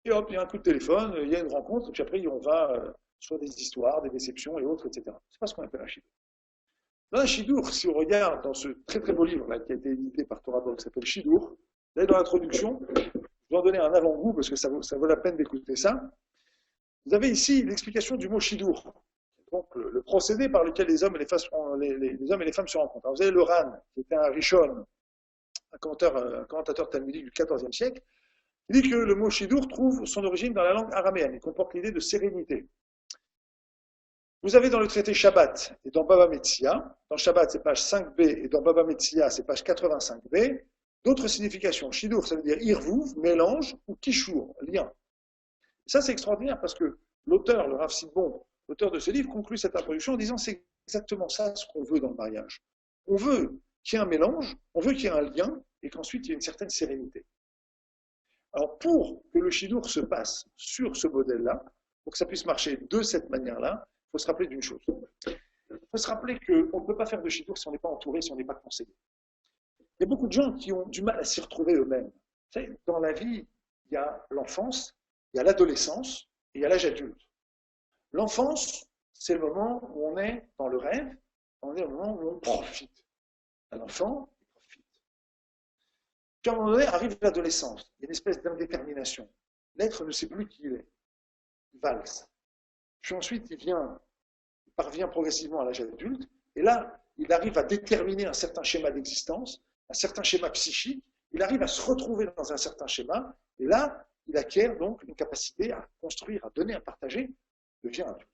A: Et hop, il y a un coup de téléphone, il y a une rencontre, et puis après on va sur des histoires, des déceptions et autres, etc. C'est pas ce qu'on appelle un shidur. Dans un shidur, si on regarde dans ce très très beau livre là, qui a été édité par Torah Box, qui s'appelle Shidur, là dans l'introduction, je vais en donner un avant-goût parce que ça vaut la peine d'écouter ça. Vous avez ici l'explication du mot shidur, donc le procédé par lequel les hommes et les femmes se rencontrent. Alors, vous avez le Ran, qui était un Rishon, un commentateur talmudique du XIVe siècle, il dit que le mot shidur trouve son origine dans la langue araméenne et comporte l'idée de sérénité. Vous avez dans le traité Shabbat et dans Baba Metzia, dans Shabbat c'est page 5b et dans Baba Metzia c'est page 85b, d'autres significations. Shidur ça veut dire irvouv, mélange ou kishur, lien. Ça c'est extraordinaire parce que l'auteur, le Rav Sidbon, l'auteur de ce livre, conclut cette introduction en disant c'est exactement ça ce qu'on veut dans le mariage. On veut qu'il y ait un mélange, on veut qu'il y ait un lien et qu'ensuite il y ait une certaine sérénité. Alors pour que le shidur se passe sur ce modèle-là, pour que ça puisse marcher de cette manière-là, il faut se rappeler d'une chose. Il faut se rappeler qu'on ne peut pas faire de shidur si on n'est pas entouré, si on n'est pas conseillé. Il y a beaucoup de gens qui ont du mal à s'y retrouver eux-mêmes. Vous savez, dans la vie, il y a l'enfance, il y a l'adolescence et il y a l'âge adulte. L'enfance, c'est le moment où on est dans le rêve, on est au moment où on profite. Un enfant, il profite. Puis à un moment donné, arrive l'adolescence. Il y a une espèce d'indétermination. L'être ne sait plus qui il est. Il valse. Puis ensuite, il parvient progressivement à l'âge adulte, et là, il arrive à déterminer un certain schéma d'existence, un certain schéma psychique, il arrive à se retrouver dans un certain schéma, et là, il acquiert donc une capacité à construire, à donner, à partager, devient adulte.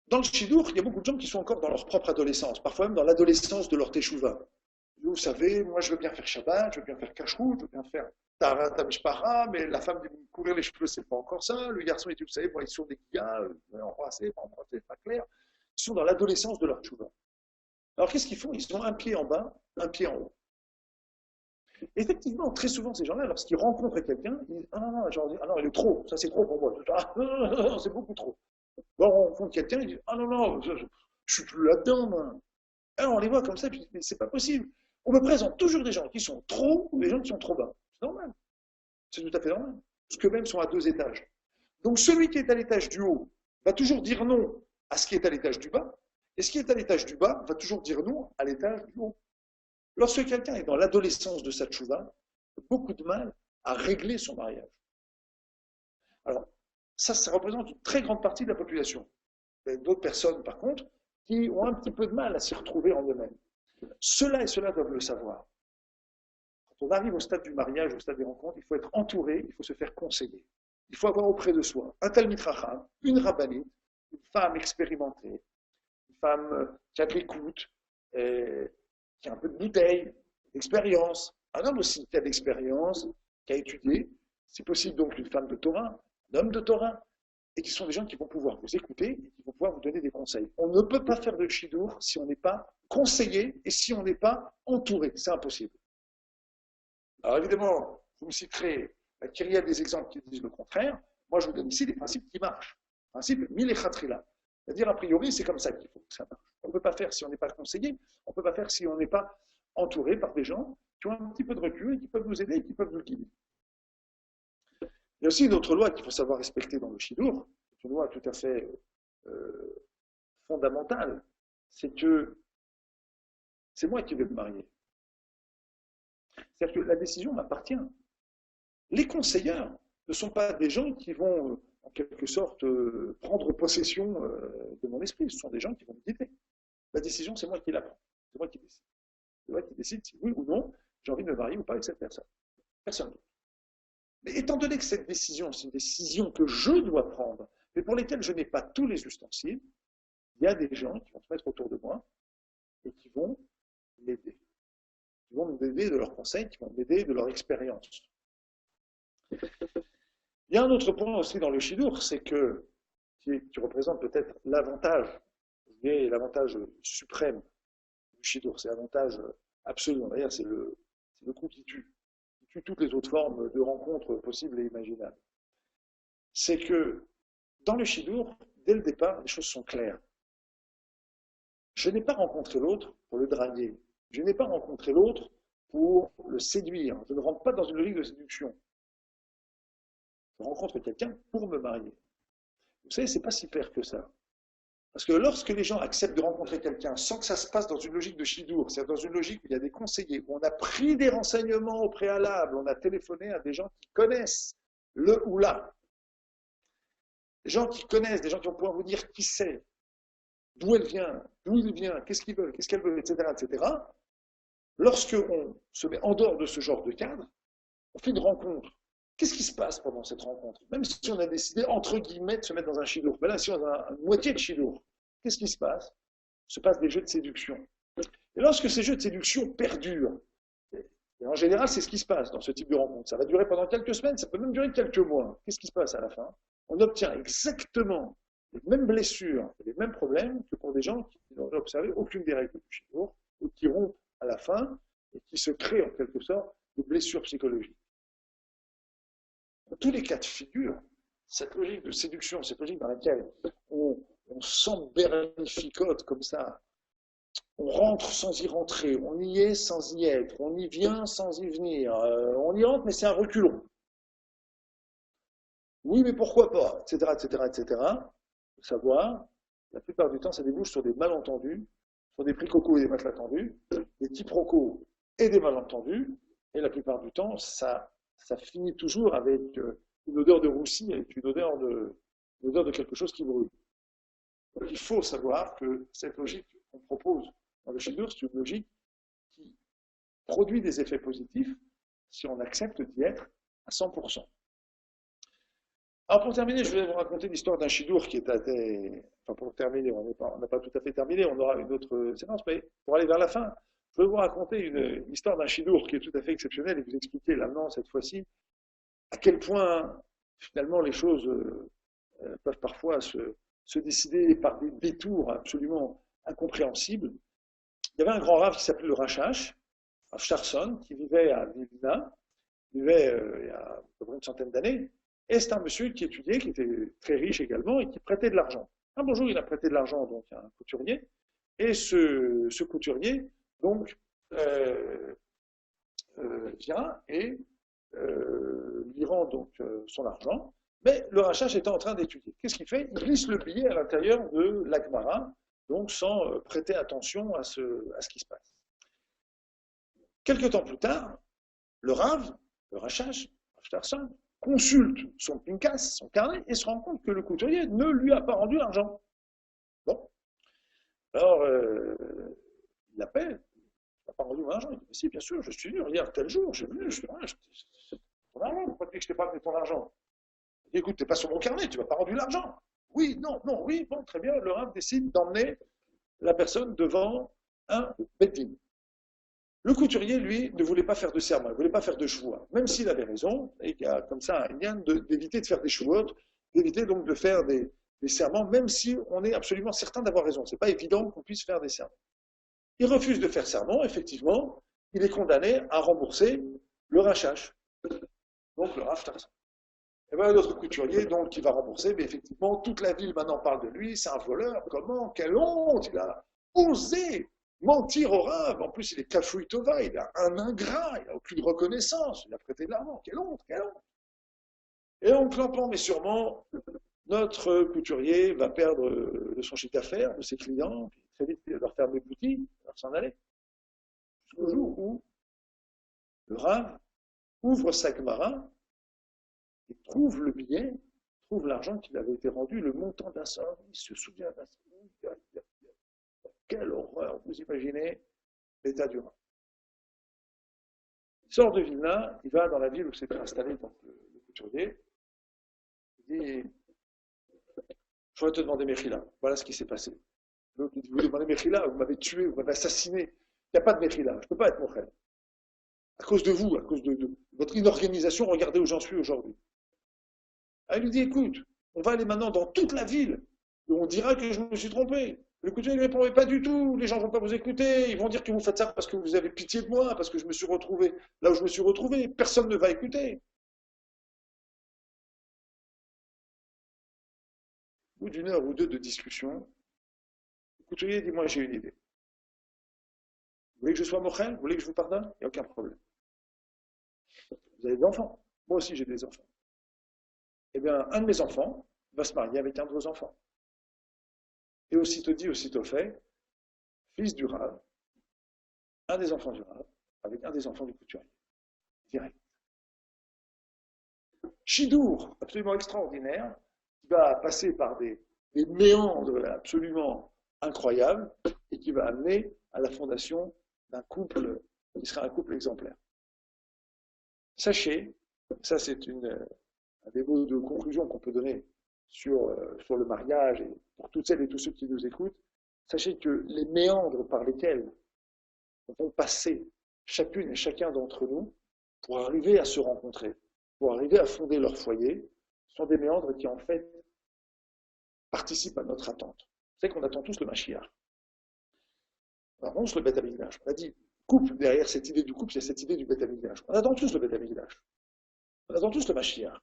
A: Dans le shidur, il y a beaucoup de gens qui sont encore dans leur propre adolescence, parfois même dans l'adolescence de leur teshuva. Vous savez, moi je veux bien faire Shabbat, je veux bien faire Kashrut, je veux bien faire Taharat Mishpacha, mais la femme dit courir les cheveux, c'est pas encore ça. Le garçon, il dit, vous savez, bon, ils sont des gars, embrasser, pas clair. Ils sont dans l'adolescence de leur teshuva. Alors qu'est-ce qu'ils font? Ils ont un pied en bas, un pied en haut. Effectivement, très souvent, ces gens-là, lorsqu'ils rencontrent quelqu'un, ils disent, ah non, il est trop, ça c'est trop pour moi. Ah non, c'est beaucoup trop. Alors on rencontre quelqu'un, ils disent, ah non, je suis plus là-dedans, moi. Alors on les voit comme ça, puis mais c'est pas possible. On me présente toujours des gens qui sont trop ou des gens qui sont trop bas. C'est normal. C'est tout à fait normal. Parce que même sont à 2 étages. Donc celui qui est à l'étage du haut va toujours dire non à ce qui est à l'étage du bas, et ce qui est à l'étage du bas va toujours dire non à l'étage du haut. Lorsque quelqu'un est dans l'adolescence de sa tchouva, il a beaucoup de mal à régler son mariage. Alors, ça représente une très grande partie de la population. Il y a d'autres personnes, par contre, qui ont un petit peu de mal à s'y retrouver en eux-mêmes. Cela et cela doivent le savoir. Quand on arrive au stade du mariage, au stade des rencontres, il faut être entouré, il faut se faire conseiller. Il faut avoir auprès de soi un talmid racham, une rabbinite, une femme expérimentée, une femme qui a de l'écoute, qui a un peu de bouteille, d'expérience, un homme aussi qui a de l'expérience, qui a étudié, si possible donc une femme de Torah, un homme de Torah, et qui sont des gens qui vont pouvoir vous écouter et qui vont pouvoir vous donner des conseils. On ne peut pas faire de shidur si on n'est pas conseillé et si on n'est pas entouré. C'est impossible. Alors évidemment, vous me citerez qu'il y a des exemples qui disent le contraire. Moi, je vous donne ici des principes qui marchent. Principe milechatrila. C'est-à-dire, a priori, c'est comme ça qu'il faut que ça marche. On ne peut pas faire si on n'est pas conseillé, on ne peut pas faire si on n'est pas entouré par des gens qui ont un petit peu de recul et qui peuvent nous aider et qui peuvent nous guider. Il y a aussi une autre loi qu'il faut savoir respecter dans le shidur, une loi tout à fait fondamentale, c'est que c'est moi qui vais me marier. C'est-à-dire que la décision m'appartient. Les conseilleurs ne sont pas des gens qui vont, en quelque sorte, prendre possession de mon esprit. Ce sont des gens qui vont me guider. La décision, c'est moi qui la prends. C'est moi qui décide. C'est moi qui décide si oui ou non j'ai envie de me marier ou pas avec cette personne. Personne d'autre. Mais étant donné que cette décision, c'est une décision que je dois prendre, mais pour lesquelles je n'ai pas tous les ustensiles, il y a des gens qui vont se mettre autour de moi et qui vont m'aider. qui vont m'aider de leurs conseils, qui vont m'aider de leur expérience. Il y a un autre point aussi dans le Shidur, c'est que, qui représente peut-être l'avantage, mais l'avantage suprême du Shidur, c'est l'avantage absolu, on va dire, c'est le coup qui tue toutes les autres formes de rencontres possibles et imaginables. C'est que dans le Shidur, dès le départ, les choses sont claires. Je n'ai pas rencontré l'autre pour le draguer. Je n'ai pas rencontré l'autre pour le séduire. Je ne rentre pas dans une logique de séduction. Je rencontre quelqu'un pour me marier. Vous savez, c'est pas si clair que ça. Parce que lorsque les gens acceptent de rencontrer quelqu'un sans que ça se passe dans une logique de Shidur, c'est-à-dire dans une logique où il y a des conseillers, où on a pris des renseignements au préalable, on a téléphoné à des gens qui connaissent le ou la, des gens qui connaissent, des gens qui vont pouvoir vous dire qui c'est, d'où elle vient, d'où il vient, qu'est-ce qu'ils veulent, qu'est-ce qu'elle veut, etc., etc. Lorsqu'on se met en dehors de ce genre de cadre, on fait une rencontre. Qu'est-ce qui se passe pendant cette rencontre? Même si on a décidé, entre guillemets, de se mettre dans un shidur. Mais là, si on a une moitié de shidur, qu'est-ce qui se passe? Il se passe des jeux de séduction. Et lorsque ces jeux de séduction perdurent, et en général, c'est ce qui se passe dans ce type de rencontre. Ça va durer pendant quelques semaines, ça peut même durer quelques mois. Qu'est-ce qui se passe à la fin? On obtient exactement les mêmes blessures, les mêmes problèmes que pour des gens qui n'ont observé aucune des règles du shidur, ou qui rompent à la fin, et qui se créent en quelque sorte des blessures psychologiques. Dans tous les cas de figure, cette logique de séduction, cette logique dans laquelle on s'embernificote comme ça, on rentre sans y rentrer, on y est sans y être, on y vient sans y venir, on y rentre mais c'est un reculon. Oui mais pourquoi pas, etc., etc., etc. Il faut savoir, la plupart du temps ça débouche sur des malentendus, sur des quiproquos et des malentendus, des quiproquos et des malentendus, et la plupart du temps ça finit toujours avec une odeur de roussi, avec une odeur de quelque chose qui brûle. Donc, il faut savoir que cette logique qu'on propose dans le Shidur, c'est une logique qui produit des effets positifs si on accepte d'y être à 100%. Alors pour terminer, je vais vous raconter l'histoire d'un Shidur qui est assez... Enfin pour terminer, on n'a pas tout à fait terminé, on aura une autre séquence, mais pour aller vers la fin, je vais vous raconter une histoire d'un Shidur qui est tout à fait exceptionnelle et vous expliquer maintenant, cette fois-ci, à quel point finalement les choses peuvent parfois se décider par des détours absolument incompréhensibles. Il y avait un grand rave qui s'appelait le Rashash, un Charson, qui vivait à Vilna, vivait il y a à peu près une centaine d'années, et c'est un monsieur qui étudiait, qui était très riche également, et qui prêtait de l'argent. Un bon jour, il a prêté de l'argent donc à un couturier, et ce couturier, donc, vient et lui rend donc son argent, mais le Rashash était en train d'étudier. Qu'est-ce qu'il fait? Il glisse le billet à l'intérieur de l'Agmara, donc sans prêter attention à ce qui se passe. Quelque temps plus tard, le Rav, le Rashash, Rashtarson, consulte son pinkas, son carnet, et se rend compte que le couturier ne lui a pas rendu l'argent. Bon. Alors, il l'appelle, il n'a pas rendu mon argent. Il dit, mais si, bien sûr, je suis venu hier, tel jour, j'ai venu, c'est ton argent, pourquoi tu dis que je t'ai pas donné ton argent? Il dit, écoute, tu n'es pas sur mon carnet, tu ne m'as pas rendu l'argent. Oui, non, non, oui, bon, très bien, le Rav décide d'emmener la personne devant un beddin. Le couturier, lui, ne voulait pas faire de serment, il ne voulait pas faire de choix, même s'il avait raison, et qu'il y a comme ça un lien d'éviter de faire des choix, d'éviter donc de faire des serments, même si on est absolument certain d'avoir raison. Ce n'est pas évident qu'on puisse faire des serments. Il refuse de faire serment, effectivement, il est condamné à rembourser le Rashash, donc le Rav Tarson. Et bien, notre couturier, donc, qui va rembourser, mais effectivement, toute la ville maintenant parle de lui, c'est un voleur, comment, quelle honte, il a osé mentir au Rav, en plus il est kafouï tova, il a un ingrat, il n'a aucune reconnaissance, il a prêté de l'argent, quelle honte, quelle honte. Et donc, lentement mais sûrement, notre couturier va perdre de son chiffre d'affaires, de ses clients, puis très vite il va leur fermer boutique, il va s'en aller. Jusqu'au jour où le Rav ouvre sa Gemara et trouve le billet, trouve l'argent qui avait été rendu, le montant d'un somme, il se souvient d'un somme. Quelle horreur, vous imaginez l'état du Rav. Il sort de Vilna, il va dans la ville où s'était installé donc, le couturier, il dit, je voudrais te demander Mechila, voilà ce qui s'est passé. L'autre dit, vous demandez Mechila, vous m'avez tué, vous m'avez assassiné, il n'y a pas de Mechila, je ne peux pas être Mochel. à cause de vous, à cause de votre inorganisation, regardez où j'en suis aujourd'hui. Elle lui dit, écoute, on va aller maintenant dans toute la ville, et on dira que je me suis trompé. Écoutez, ne répondez pas du tout, les gens ne vont pas vous écouter, ils vont dire que vous faites ça parce que vous avez pitié de moi, parce que je me suis retrouvé là où je me suis retrouvé, personne ne va écouter. Au bout d'une heure ou deux de discussion, écoutez, dis-moi, j'ai une idée. Vous voulez que je sois mochel? Vous voulez que je vous pardonne? Il n'y a aucun problème. Vous avez des enfants? Moi aussi, j'ai des enfants. Eh bien, un de mes enfants va se marier avec un de vos enfants. Et aussitôt dit, aussitôt fait, fils du Rav, un des enfants du Rav, avec un des enfants du couturier. Direct. Chidour, absolument extraordinaire, qui va passer par des méandres absolument incroyables et qui va amener à la fondation d'un couple qui sera un couple exemplaire. Sachez, ça c'est un des mots de conclusion qu'on peut donner sur le mariage et pour toutes celles et tous ceux qui nous écoutent, sachez que les méandres par lesquels vont passer chacune et chacun d'entre nous pour arriver à se rencontrer, pour arriver à fonder leur foyer, sont des méandres qui en fait participent à notre attente. Vous savez qu'on attend tous le Mashiach. On annonce le Beth Amikdash. On a dit, couple, derrière cette idée du couple, il y a cette idée du Beth Amikdash. On attend tous le Beth Amikdash. On attend tous le Mashiach.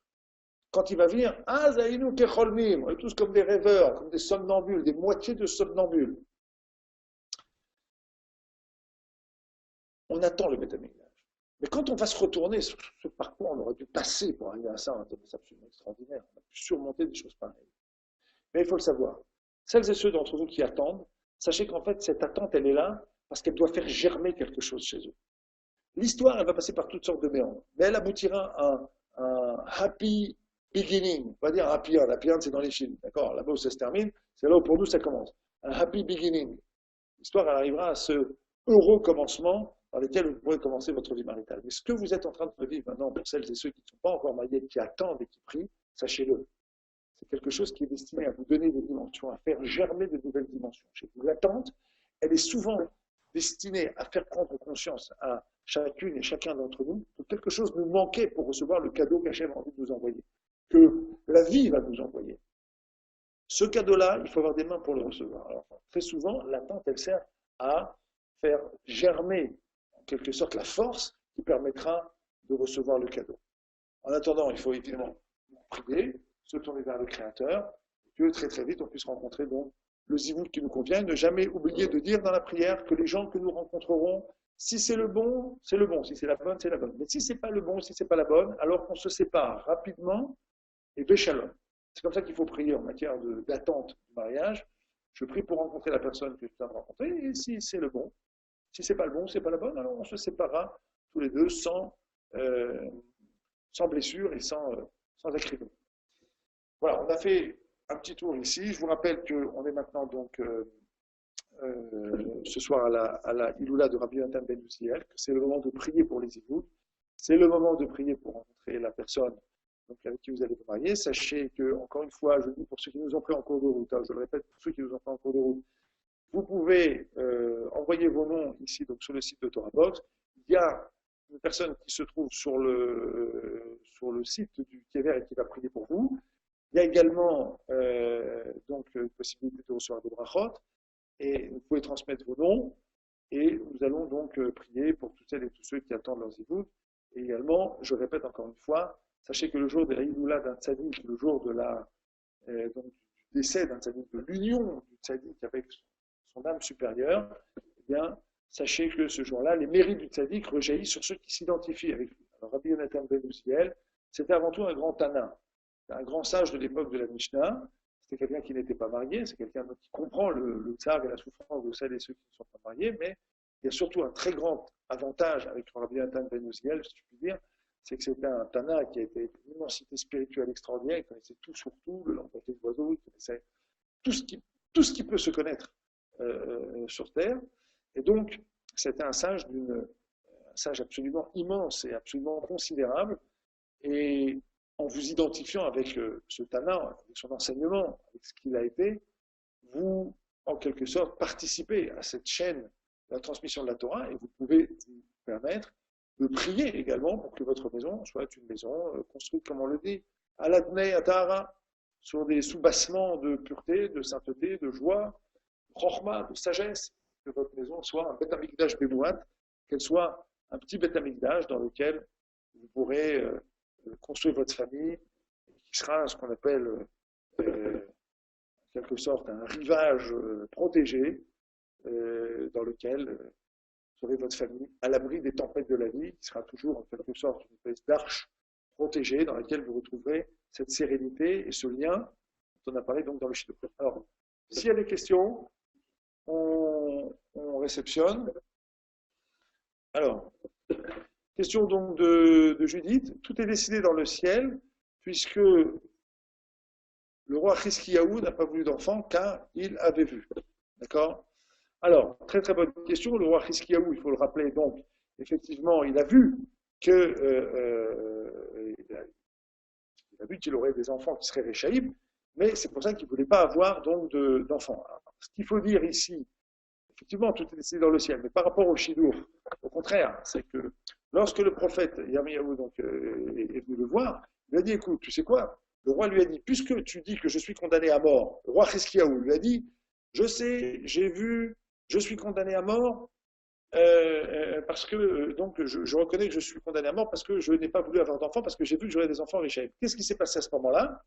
A: Quand il va venir, ah, Zaïnou Kecholmim, on est tous comme des rêveurs, comme des somnambules, des moitiés de somnambules. On attend le Beth Amikdash. Mais quand on va se retourner sur ce parcours, on aurait dû passer pour arriver à ça, c'est absolument extraordinaire. On a pu surmonter des choses pareilles. Mais il faut le savoir. Celles et ceux d'entre vous qui attendent, sachez qu'en fait, cette attente, elle est là parce qu'elle doit faire germer quelque chose chez eux. L'histoire, elle va passer par toutes sortes de méandres, mais elle aboutira à un happy beginning. On va dire un happy end. Happy end, c'est dans les films, d'accord? Là-bas où ça se termine, c'est là où pour nous ça commence. Un happy beginning. L'histoire, elle arrivera à ce heureux commencement dans lequel vous pourrez commencer votre vie maritale. Mais ce que vous êtes en train de vivre maintenant, pour celles et ceux qui ne sont pas encore mariés, qui attendent et qui prient, sachez-le. C'est quelque chose qui est destiné à vous donner des dimensions, à faire germer de nouvelles dimensions chez vous. L'attente, elle est souvent destinée à faire prendre conscience à chacune et chacun d'entre nous que quelque chose nous manquait pour recevoir le cadeau qu'Hachem a envie de nous envoyer, que la vie va nous envoyer. Ce cadeau-là, il faut avoir des mains pour le recevoir. Alors, très souvent, l'attente, elle sert à faire germer, en quelque sorte, la force qui permettra de recevoir le cadeau. En attendant, il faut évidemment prier, se tourner vers le Créateur, que très très vite on puisse rencontrer donc le zivout qui nous convient. Ne jamais oublier de dire dans la prière que les gens que nous rencontrerons, si c'est le bon, c'est le bon, si c'est la bonne, c'est la bonne. Mais si c'est pas le bon, si c'est pas la bonne, alors qu'on se sépare rapidement et béchalom. C'est comme ça qu'il faut prier en matière d'attente du mariage. Je prie pour rencontrer la personne que je viens de rencontrer, et si c'est le bon, si c'est pas le bon, c'est pas la bonne, alors on se séparera tous les deux sans blessure et sans acrimonie. Voilà, on a fait un petit tour ici. Je vous rappelle qu'on est maintenant donc ce soir à la Iloula de Rabbi Yonatan Ben Uziel, que c'est le moment de prier pour les Iloul. C'est le moment de prier pour rencontrer la personne donc, avec qui vous allez vous marier. Sachez que, encore une fois, je dis pour ceux qui nous ont pris en cours de route, je le répète pour ceux qui nous ont pris en cours de route, vous pouvez envoyer vos noms ici donc, sur le site de TorahBox. Il y a une personne qui se trouve sur le site du Kéver et qui va prier pour vous. Il y a également donc une possibilité de recevoir des brachot et vous pouvez transmettre vos noms et nous allons donc prier pour toutes celles et tous ceux qui attendent leurs zivout. Et également, je répète encore une fois, sachez que le jour de la Iloula d'un tzaddik, le jour de donc, du décès d'un tzaddik, de l'union du tzaddik avec son âme supérieure, eh bien, sachez que ce jour-là, les mérites du tzaddik rejaillissent sur ceux qui s'identifient avec lui. Alors, Rabbi Yonatan Ben Uziel, c'était avant tout un grand tana. Un grand sage de l'époque de la Mishnah, c'était quelqu'un qui n'était pas marié, c'est quelqu'un qui comprend le tsar et la souffrance de celles et ceux qui ne sont pas mariés, mais il y a surtout un très grand avantage avec Rabbi Yonatan Ben Uziel, si je puis dire, c'est que c'était un Tana qui a été une immensité spirituelle extraordinaire, il connaissait tout sur tout, le langage des oiseaux, il connaissait tout ce qui peut se connaître sur Terre, et donc c'était un sage absolument immense et absolument considérable, et en vous identifiant avec ce Tana, avec son enseignement, avec ce qu'il a été, vous, en quelque sorte, participez à cette chaîne de la transmission de la Torah et vous pouvez vous permettre de prier également pour que votre maison soit une maison construite, comme on le dit, à l'adnei atahara, sur des soubassements de pureté, de sainteté, de joie, chokhma, de sagesse, que votre maison soit un Beth Amikdash Bemouat, qu'elle soit un petit Beth Amikdash dans lequel vous pourrez construire votre famille, qui sera ce qu'on appelle en quelque sorte un rivage protégé, dans lequel vous aurez votre famille à l'abri des tempêtes de la vie, qui sera toujours en quelque sorte une espèce d'arche protégée dans laquelle vous retrouverez cette sérénité et ce lien dont on a parlé donc dans le Shidduch. Alors, s'il y a des questions, on réceptionne. Alors, question donc de Judith. Tout est décidé dans le ciel, puisque le roi Chizkiyahu n'a pas voulu d'enfant car il avait vu. D'accord? Alors, très très bonne question. Le roi Chizkiyahu, il faut le rappeler, donc, effectivement, il a vu qu'il aurait des enfants qui seraient Réchaïm, mais c'est pour ça qu'il ne voulait pas avoir donc d'enfants. Ce qu'il faut dire ici, effectivement, tout est décidé dans le ciel, mais par rapport au Shidur, au contraire, c'est que lorsque le prophète Yirmiyahu donc est venu le voir, il lui a dit, écoute, tu sais quoi? Le roi lui a dit, puisque tu dis que je suis condamné à mort, le roi Chizkiyahu lui a dit, je sais, j'ai vu, je suis condamné à mort, parce que donc je reconnais que je suis condamné à mort parce que je n'ai pas voulu avoir d'enfants, parce que j'ai vu que j'aurais des enfants riches. Qu'est-ce qui s'est passé à ce moment-là?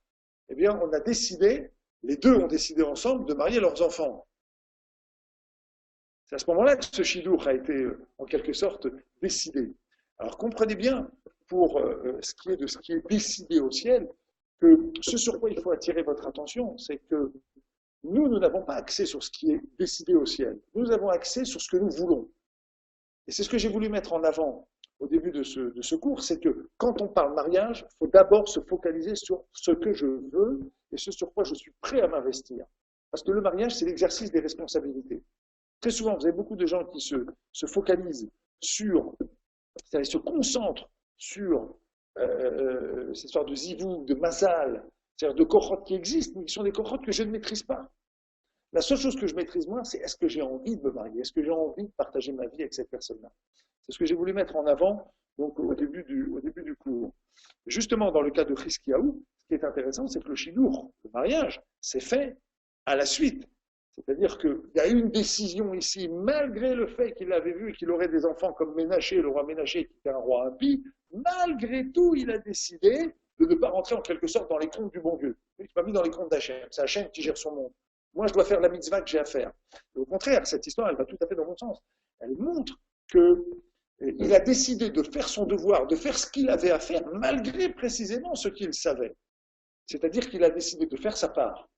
A: Eh bien, on a décidé, les deux ont décidé ensemble de marier leurs enfants. C'est à ce moment-là que ce Shidur a été en quelque sorte décidé. Alors comprenez bien, pour ce qui est décidé au ciel, que ce sur quoi il faut attirer votre attention, c'est que nous n'avons pas accès sur ce qui est décidé au ciel. Nous avons accès sur ce que nous voulons. Et c'est ce que j'ai voulu mettre en avant au début de ce cours, c'est que quand on parle mariage, il faut d'abord se focaliser sur ce que je veux et ce sur quoi je suis prêt à m'investir. Parce que le mariage, c'est l'exercice des responsabilités. Très souvent, vous avez beaucoup de gens qui se focalisent sur, c'est-à-dire se concentrent sur cette sorte de zivou, de mazal, c'est-à-dire de kochot qui existent, mais qui sont des kochot que je ne maîtrise pas. La seule chose que je maîtrise moi, c'est est-ce que j'ai envie de me marier? Est-ce que j'ai envie de partager ma vie avec cette personne-là? C'est ce que j'ai voulu mettre en avant donc, au début du cours. Justement, dans le cas de Chizkiyahu, ce qui est intéressant, c'est que le Shidur, le mariage, c'est fait à la suite. C'est-à-dire qu'il y a eu une décision ici, malgré le fait qu'il avait vu qu'il aurait des enfants comme Ménaché, le roi Ménaché, qui était un roi impie, malgré tout, il a décidé de ne pas rentrer en quelque sorte dans les comptes du bon Dieu. Il ne m'a mis dans les comptes d'Hachem. C'est Hachem qui gère son monde. Moi, je dois faire la mitzvah que j'ai à faire. Et au contraire, cette histoire, elle va tout à fait dans mon sens. Elle montre qu'il a décidé de faire son devoir, de faire ce qu'il avait à faire, malgré précisément ce qu'il savait. C'est-à-dire qu'il a décidé de faire sa part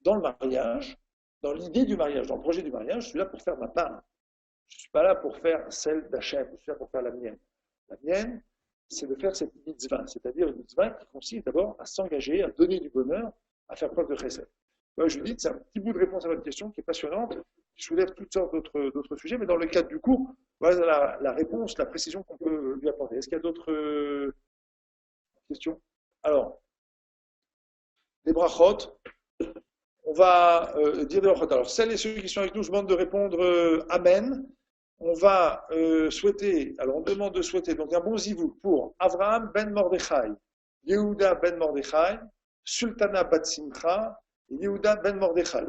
A: dans le mariage, dans l'idée du mariage, dans le projet du mariage. Je suis là pour faire ma part. Je ne suis pas là pour faire celle d'Hachem, je suis là pour faire la mienne. La mienne, c'est de faire cette mitzvah, c'est-à-dire une mitzvah qui consiste d'abord à s'engager, à donner du bonheur, à faire preuve de chesed. Je vous dis, c'est un petit bout de réponse à votre question qui est passionnante. Je soulève toutes sortes d'autres sujets, mais dans le cadre du cours, voilà la réponse, la précision qu'on peut lui apporter. Est-ce qu'il y a d'autres questions? Alors, les brachot, on va dire des brachot. Alors, celles et ceux qui sont avec nous, je demande de répondre Amen. On va souhaiter, alors on demande de souhaiter donc un bon zivou pour Avraham ben Mordechai, Yehuda ben Mordechai, Sultana bat Simcha, Yehuda ben Mordechai.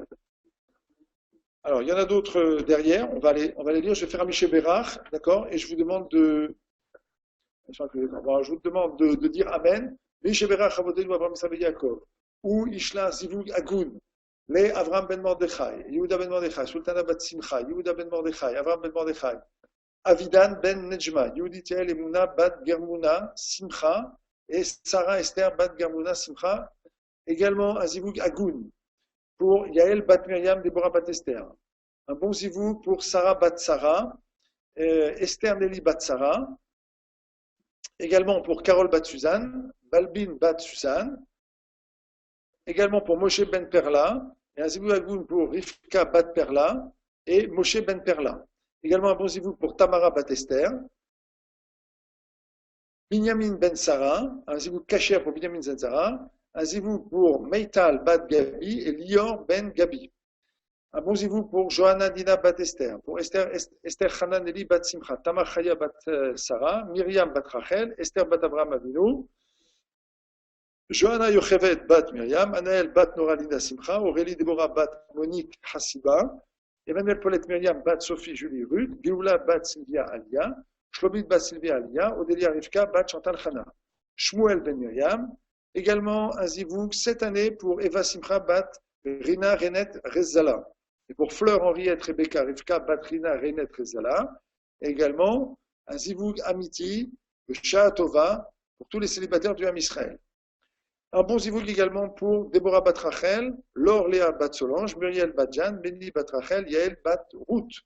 A: Alors, il y en a d'autres derrière, on va les lire. Je vais faire un Miché Bérach, d'accord? Et je vous demande de dire Amen. Miché Bérach, Avodenu, Abraham, Isaac, Yaakov. Ou Ishla, Zivug, Agun. Les Avraham ben Mordechai, Yehuda ben Mordechai, Sultana bat Simcha, Yehuda ben Mordechai, Avraham ben Mordechai. Avidan ben Nejma, Yehudi Tiel Emuna bat Germuna, Simcha. Et Sarah Esther bat Germuna, Simcha. Également un zivug Agun pour Yael bat Myriam, Deborah bat Esther. Un bon zivug pour Sarah bat Sarah, Esther Nelly bat Sarah. Également pour Carole bat Suzanne, Balbin bat Suzanne. Également pour Moshe ben Perla. Et un zivug Agun pour Rivka bat Perla et Moshe ben Perla. Également un bon zivug pour Tamara bat Esther. Binyamin ben Sarah, un zivug Kacher pour Binyamin ben Sarah. Un zivou pour Meital bat Gabi et Lior ben Gabi. Un bon zivou pour Johanna Dina bat Esther, pour Esther Hanan Eli bat Simcha, Tamar Chaya bat Sarah, Myriam bat Rachel, Esther bat Abraham Avinu, Johanna Yochevet bat Myriam, Anaël bat Noralina Simcha, Aurélie Deborah bat Monique Hassiba, Emmanuel Paulette Myriam bat Sophie Julie Ruth, Géoula bat Sylvia Alia, Shlomit bat Sylvia Alia, Odélia Rivka bat Chantal Hana, Shmuel ben Myriam, également un zivouk cette année pour Eva Simcha bat Rina Renet Rezala. Et pour Fleur Henriette Rebecca Rivka bat Rina Renet Rezala. Et également un zivouk Amiti, le Shah Tova, pour tous les célibataires du Ham Israël. Un bon zivouk également pour Déborah bat Rachel, Laure Léa bat Solange, Muriel bat Jeanne, Benny bat Rachel, Yael bat Ruth.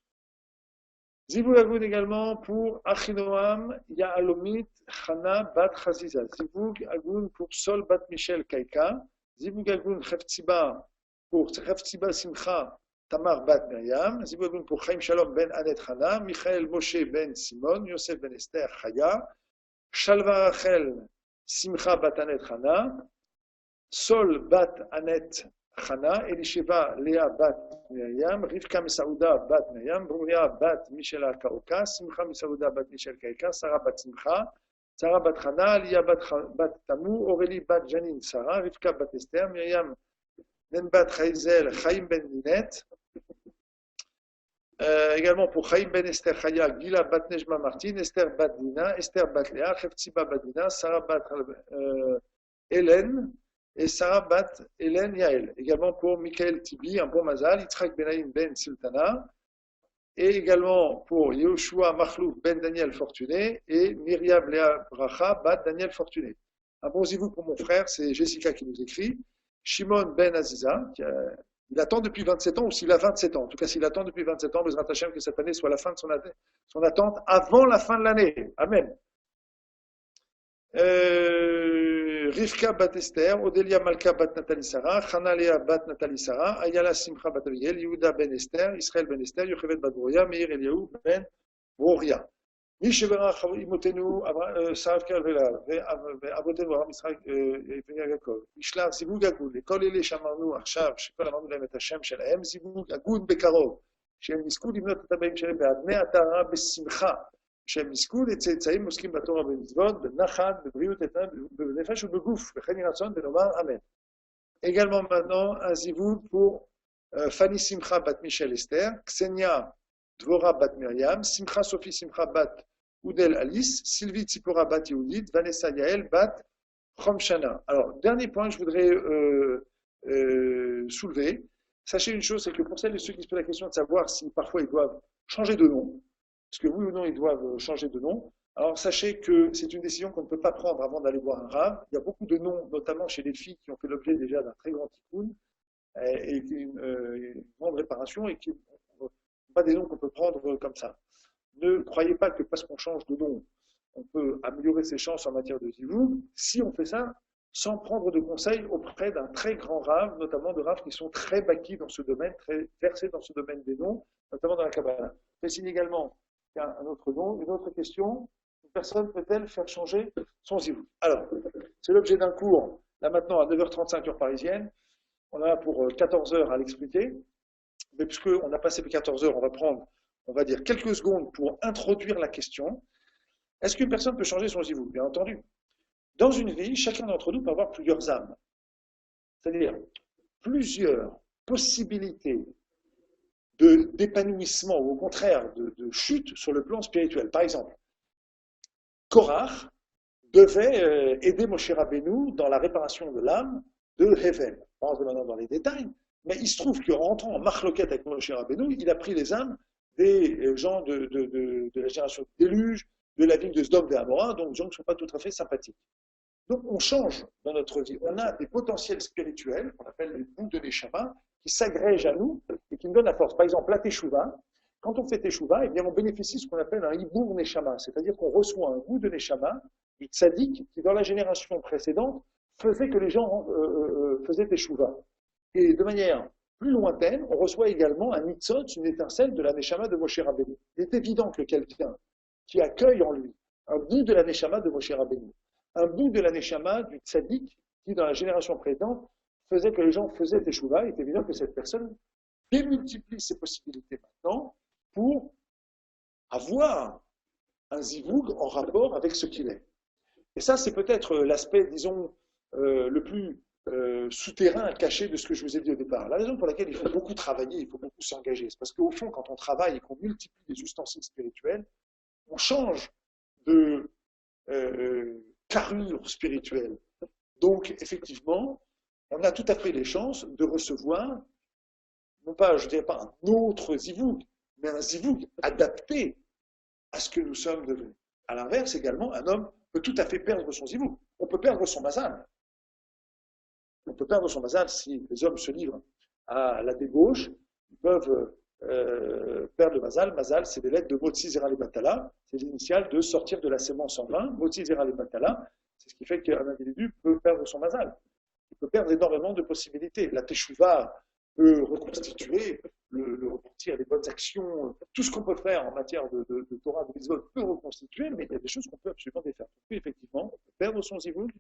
A: Zivouk Agoun également pour Achinoam, Yaalomit, Chana bat Chaziza. Zivouk Agoun pour Sol bat Michel Kaika. Zivouk Agoun Cheftsiba pour Cheftsiba Simcha, Tamar bat Myriam. Zivouk Agoun pour Chaim Shalom ben Anet Chana. Michael Moshe ben Simon. Yosef ben Esther Chaya. Shalva Rachel Simcha bat Anet Chana. Sol bat Anet Chana, Elisheva Léa bat Myriam, Rivka Misaouda bat Myriam, Bruria bat Michel Kaoka, Simcha Misaouda bat Michel Kaika, Sarah bat Simcha, Sarah bat Chana, Lia bat Tamu, Aurélie bat Janine Sarah, Rivka bat Esther, Myriam Nenbat Chaizel, Chaim ben Ninet, également pour Chaim ben Esther Chaya, Gila bat Nejma Martin, Esther bat Dina, Esther bat Léa, Cheftsiba bat Dina, Sarah bat Hélène, et Sarah bat Hélène Yael. Également pour Michael Tibi, un bon mazal, Yitzhak Benaïm ben Sultana, et également pour Yehoshua Machlouf ben Daniel Fortuné, et Myriam Léa Bracha bat Daniel Fortuné. Un bon zivou pour mon frère, c'est Jessica qui nous écrit, Shimon ben Aziza, il attend depuis 27 ans, ou s'il a 27 ans, en tout cas s'il attend depuis 27 ans, Bezrat Hashem, que cette année soit la fin de son attente avant la fin de l'année. Amen. Rivka bat Esther, Odélia Malka bat Nathalie Sarah, Chana Léa bat Nathalie Sarah, Ayala Simcha bat Abiel, Yehuda ben Esther, Israël ben Esther, Yochevet bat Brouria, Meir Eliaou ben Brouria. Mishevera Imotenu, Sarav Kervela, Avotenu, Aram Israël, Venia Yaakov. Mishlar Zivug Agoud, Ekol Ele Shamarnu, Arshav, Shekol Amarnu Lem et Hashem Shelahem, Zivug Agoud Bekarov, Shem Niskud Imnot Tabaim Shelem Beadne Atara Besimcha. שהם יזכו לצאצאים עוסקים בתורה ובמצוות, בנחת, בבריאות איתן, בנפש ובגוף, וכן יהי רצון ונאמר אמן. Également maintenant un zivouk pour Fanny Simcha bat Michel Esther, Ksenia Dvora bat Myriam, Simcha Sophie Simcha bat Oudel Alice, Sylvie Tzipora bat Yehudit, Vanessa Yael bat Chomshana. Alors, dernier point que je voudrais soulever. Sachez une chose, c'est que pour celles et ceux qui se posent la question de savoir si parfois ils doivent changer de nom, est-ce que oui ou non ils doivent changer de nom? Alors sachez que c'est une décision qu'on ne peut pas prendre avant d'aller voir un rave. Il y a beaucoup de noms, notamment chez les filles, qui ont fait l'objet déjà d'un très grand tikkun et une grande réparation et qui ne sont pas des noms qu'on peut prendre comme ça. Ne croyez pas que parce qu'on change de nom, on peut améliorer ses chances en matière de zivou. Si on fait ça, sans prendre de conseils auprès d'un très grand rave, notamment de raves qui sont très baki dans ce domaine, très versés dans ce domaine des noms, notamment dans la Kabbalah. Je précise également un autre nom, une autre question, une personne peut-elle faire changer son zivou? Alors, c'est l'objet d'un cours, là maintenant à 9h35 heure parisienne, on a pour 14 heures à l'expliquer, mais puisqu'on a passé 14 heures, on va prendre, on va dire, quelques secondes pour introduire la question. Est-ce qu'une personne peut changer son zivou? Bien entendu. Dans une vie, chacun d'entre nous peut avoir plusieurs âmes, c'est-à-dire plusieurs possibilités d'épanouissement ou au contraire de chute sur le plan spirituel. Par exemple, Korach devait aider Moshe Rabbeinu dans la réparation de l'âme de Hevel. On rentre maintenant dans les détails, mais il se trouve qu'en rentrant en marloquette avec Moshe Rabbeinu, il a pris les âmes des gens de la génération de déluge, de la ville de Sdom et Amora, donc des gens qui ne sont pas tout à fait sympathiques. Donc on change dans notre vie. On a des potentiels spirituels, qu'on appelle les bouts de Neshama, qui s'agrègent à nous et qui nous donnent la force. Par exemple, la Teshuvah, quand on fait Teshuvah, eh bien, on bénéficie de ce qu'on appelle un Hibour Neshama, c'est-à-dire qu'on reçoit un bout de Neshama du tzaddik qui, dans la génération précédente, faisait que les gens faisaient Teshuvah. Et de manière plus lointaine, on reçoit également un Nitzot, une étincelle de la Neshama de Moshe Rabbeinu. Il est évident que quelqu'un qui accueille en lui un bout de la Neshama de Moshe Rabbeinu, un bout de la Neshama du tzaddik qui, dans la génération précédente, faisait que les gens faisaient Teshuvah, il est évident que cette personne démultiplie ses possibilités maintenant pour avoir un zivoug en rapport avec ce qu'il est. Et ça, c'est peut-être l'aspect, disons, le plus souterrain, caché de ce que je vous ai dit au départ. La raison pour laquelle il faut beaucoup travailler, il faut beaucoup s'engager, c'est parce qu'au fond, quand on travaille et qu'on multiplie les ustensiles spirituels, on change de carrure spirituelle. Donc, effectivement, on a tout à fait les chances de recevoir, non pas, je ne dirais pas un autre zivoug, mais un zivoug adapté à ce que nous sommes devenus. À l'inverse, également, un homme peut tout à fait perdre son zivoug. On peut perdre son mazal. On peut perdre son mazal si les hommes se livrent à la débauche. Ils peuvent perdre le mazal. Mazal, c'est des lettres de Motzi Zera le Batala. C'est l'initiale de sortir de la sémence en vain. Motzi Zera le Batala, c'est ce qui fait qu'un individu peut perdre son mazal. Il peut perdre énormément de possibilités. La teshuva peut reconstituer, le repentir, les bonnes actions, tout ce qu'on peut faire en matière de Torah, de mitzvot peut reconstituer, mais il y a des choses qu'on peut absolument défaire. Puis effectivement, on peut perdre son zivoug,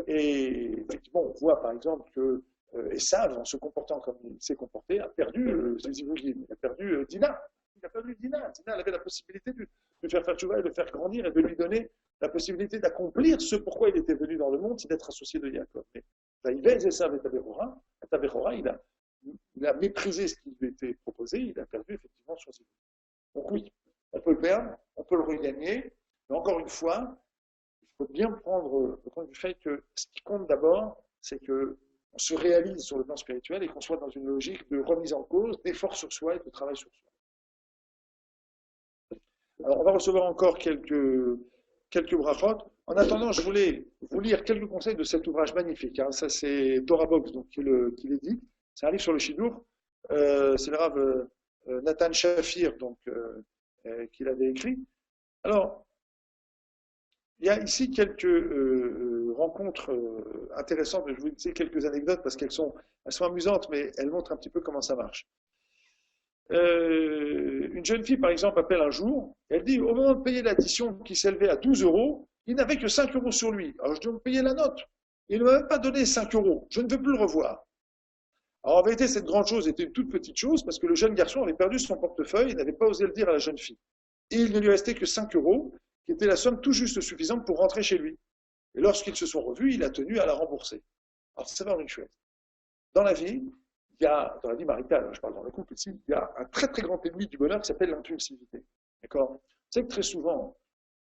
A: et effectivement, on voit par exemple que Esav, en se comportant comme il s'est comporté, a perdu ses zivougim, il a perdu Dina. Il a perdu Dina. Dina, elle avait la possibilité de faire tchouva et de le faire grandir et de lui donner la possibilité d'accomplir ce pourquoi il était venu dans le monde, c'est d'être associé de Yaakov. Mais Vaïvez Esav et Tabechora, il a méprisé ce qui lui était proposé, il a perdu effectivement son zivoug. Donc oui, on peut le perdre, on peut le regagner, mais encore une fois, il faut bien prendre le compte du fait que ce qui compte d'abord, c'est qu'on se réalise sur le plan spirituel et qu'on soit dans une logique de remise en cause, d'effort sur soi et de travail sur soi. Alors, on va recevoir encore quelques brachot. En attendant, je voulais vous lire quelques conseils de cet ouvrage magnifique. Hein. Ça, c'est Torah Box donc, qui l'édite. C'est un livre sur le Shidour. C'est le Rav Nathan Shafir donc, qui l'avait écrit. Alors, il y a ici quelques rencontres intéressantes. Je vous dis quelques anecdotes parce qu'elles sont amusantes, mais elles montrent un petit peu comment ça marche. Une jeune fille, par exemple, appelle un jour, et elle dit, au moment de payer l'addition qui s'élevait à 12 euros, il n'avait que 5 euros sur lui. Alors je dois me payer la note. Il ne m'a même pas donné 5 euros. Je ne veux plus le revoir. Alors en vérité, cette grande chose était une toute petite chose parce que le jeune garçon avait perdu son portefeuille et n'avait pas osé le dire à la jeune fille. Et il ne lui restait que 5 euros, qui était la somme tout juste suffisante pour rentrer chez lui. Et lorsqu'ils se sont revus, il a tenu à la rembourser. Alors c'est vraiment une chouette. Dans la vie, il y a, dans la vie maritale, je parle dans le couple ici, il y a un très très grand ennemi du bonheur qui s'appelle l'impulsivité. D'accord? C'est que très souvent,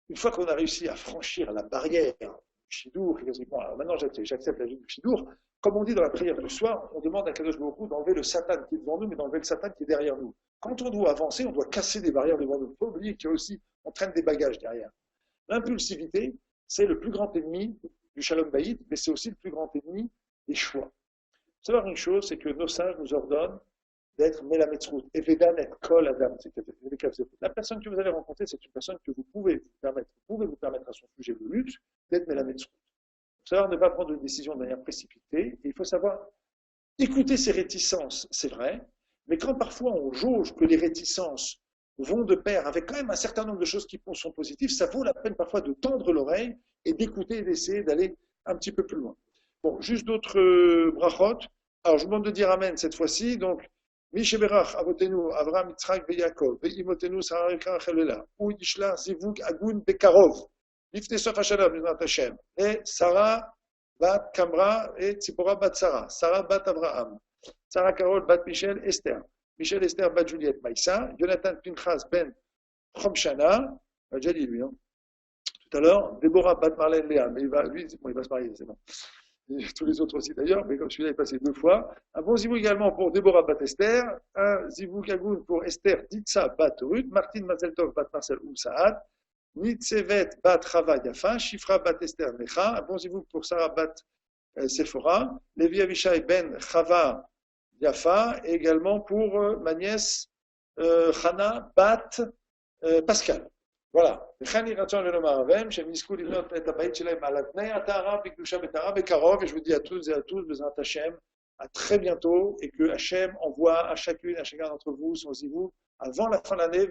A: une fois qu'on a réussi à franchir la barrière du Shidour, alors maintenant j'accepte la vie du Shidour, comme on dit dans la prière du soir, on demande à Kadosh Baruch Hu d'enlever le Satan qui est devant nous, mais d'enlever le Satan qui est derrière nous. Quand on doit avancer, on doit casser des barrières devant nous. Il faut pas oublier qu'il y a aussi, on traîne des bagages derrière. L'impulsivité, c'est le plus grand ennemi du Shalom Bayit, mais c'est aussi le plus grand ennemi des choix. Il faut savoir une chose, c'est que nos sages nous ordonnent d'être Melametzrout, et Vedan et Kol Adam. La personne que vous allez rencontrer, c'est une personne que vous pouvez vous permettre à son sujet le luxe d'être Melametzrout. Il faut savoir ne pas prendre une décision de manière précipitée, et il faut savoir écouter ses réticences, c'est vrai, mais quand parfois on jauge que les réticences vont de pair avec quand même un certain nombre de choses qui sont positives, ça vaut la peine parfois de tendre l'oreille et d'écouter et d'essayer d'aller un petit peu plus loin. Bon, juste d'autres brachot. Alors, je vous demande de dire Amen cette fois-ci. Donc, Misheberach, Avotenu, Avraham, Yitzhak, Yaakov, Ve'imotenu, Sarah, Rivka, Chelela, ou Yishlar, Zivug, Agun, Bekarov, Lifte Sof Hashanah, B'nat Hashem, et Sarah, Bat Kamra, et Tzipora, Bat Sarah, Sarah, Bat Avraham, Sarah, Carol, Bat Michel, Esther, Michel, Esther, Bat Juliette, Maïssa, Jonathan, Pinchas, Ben, Chomshana, on a déjà dit lui, hein, tout à l'heure, Déborah, Bat Marlène, Léa, mais lui, bon, il va se marier, c'est bon. Et tous les autres aussi d'ailleurs, mais comme celui-là est passé 2 fois. Un bon zivoug également pour Déborah Bat Esther, un zivoug agoun pour Esther Ditsa Bat Ruth, Martine Mazeltov Bat Marcel Saad, Nitsevet Bat Chava Yafa, Shifra Bat Esther Necha, un bon zivoug pour Sarah Bat Sephora, Levi Avishai Ben Chava Yafa, et également pour ma nièce Chana Bat Pascal. Voilà. Et je vous dis à tous et à tous, Bezrat Hashem, à très bientôt, et que Hashem envoie à chacune, à chacun d'entre vous, son zivou, avant la fin de l'année,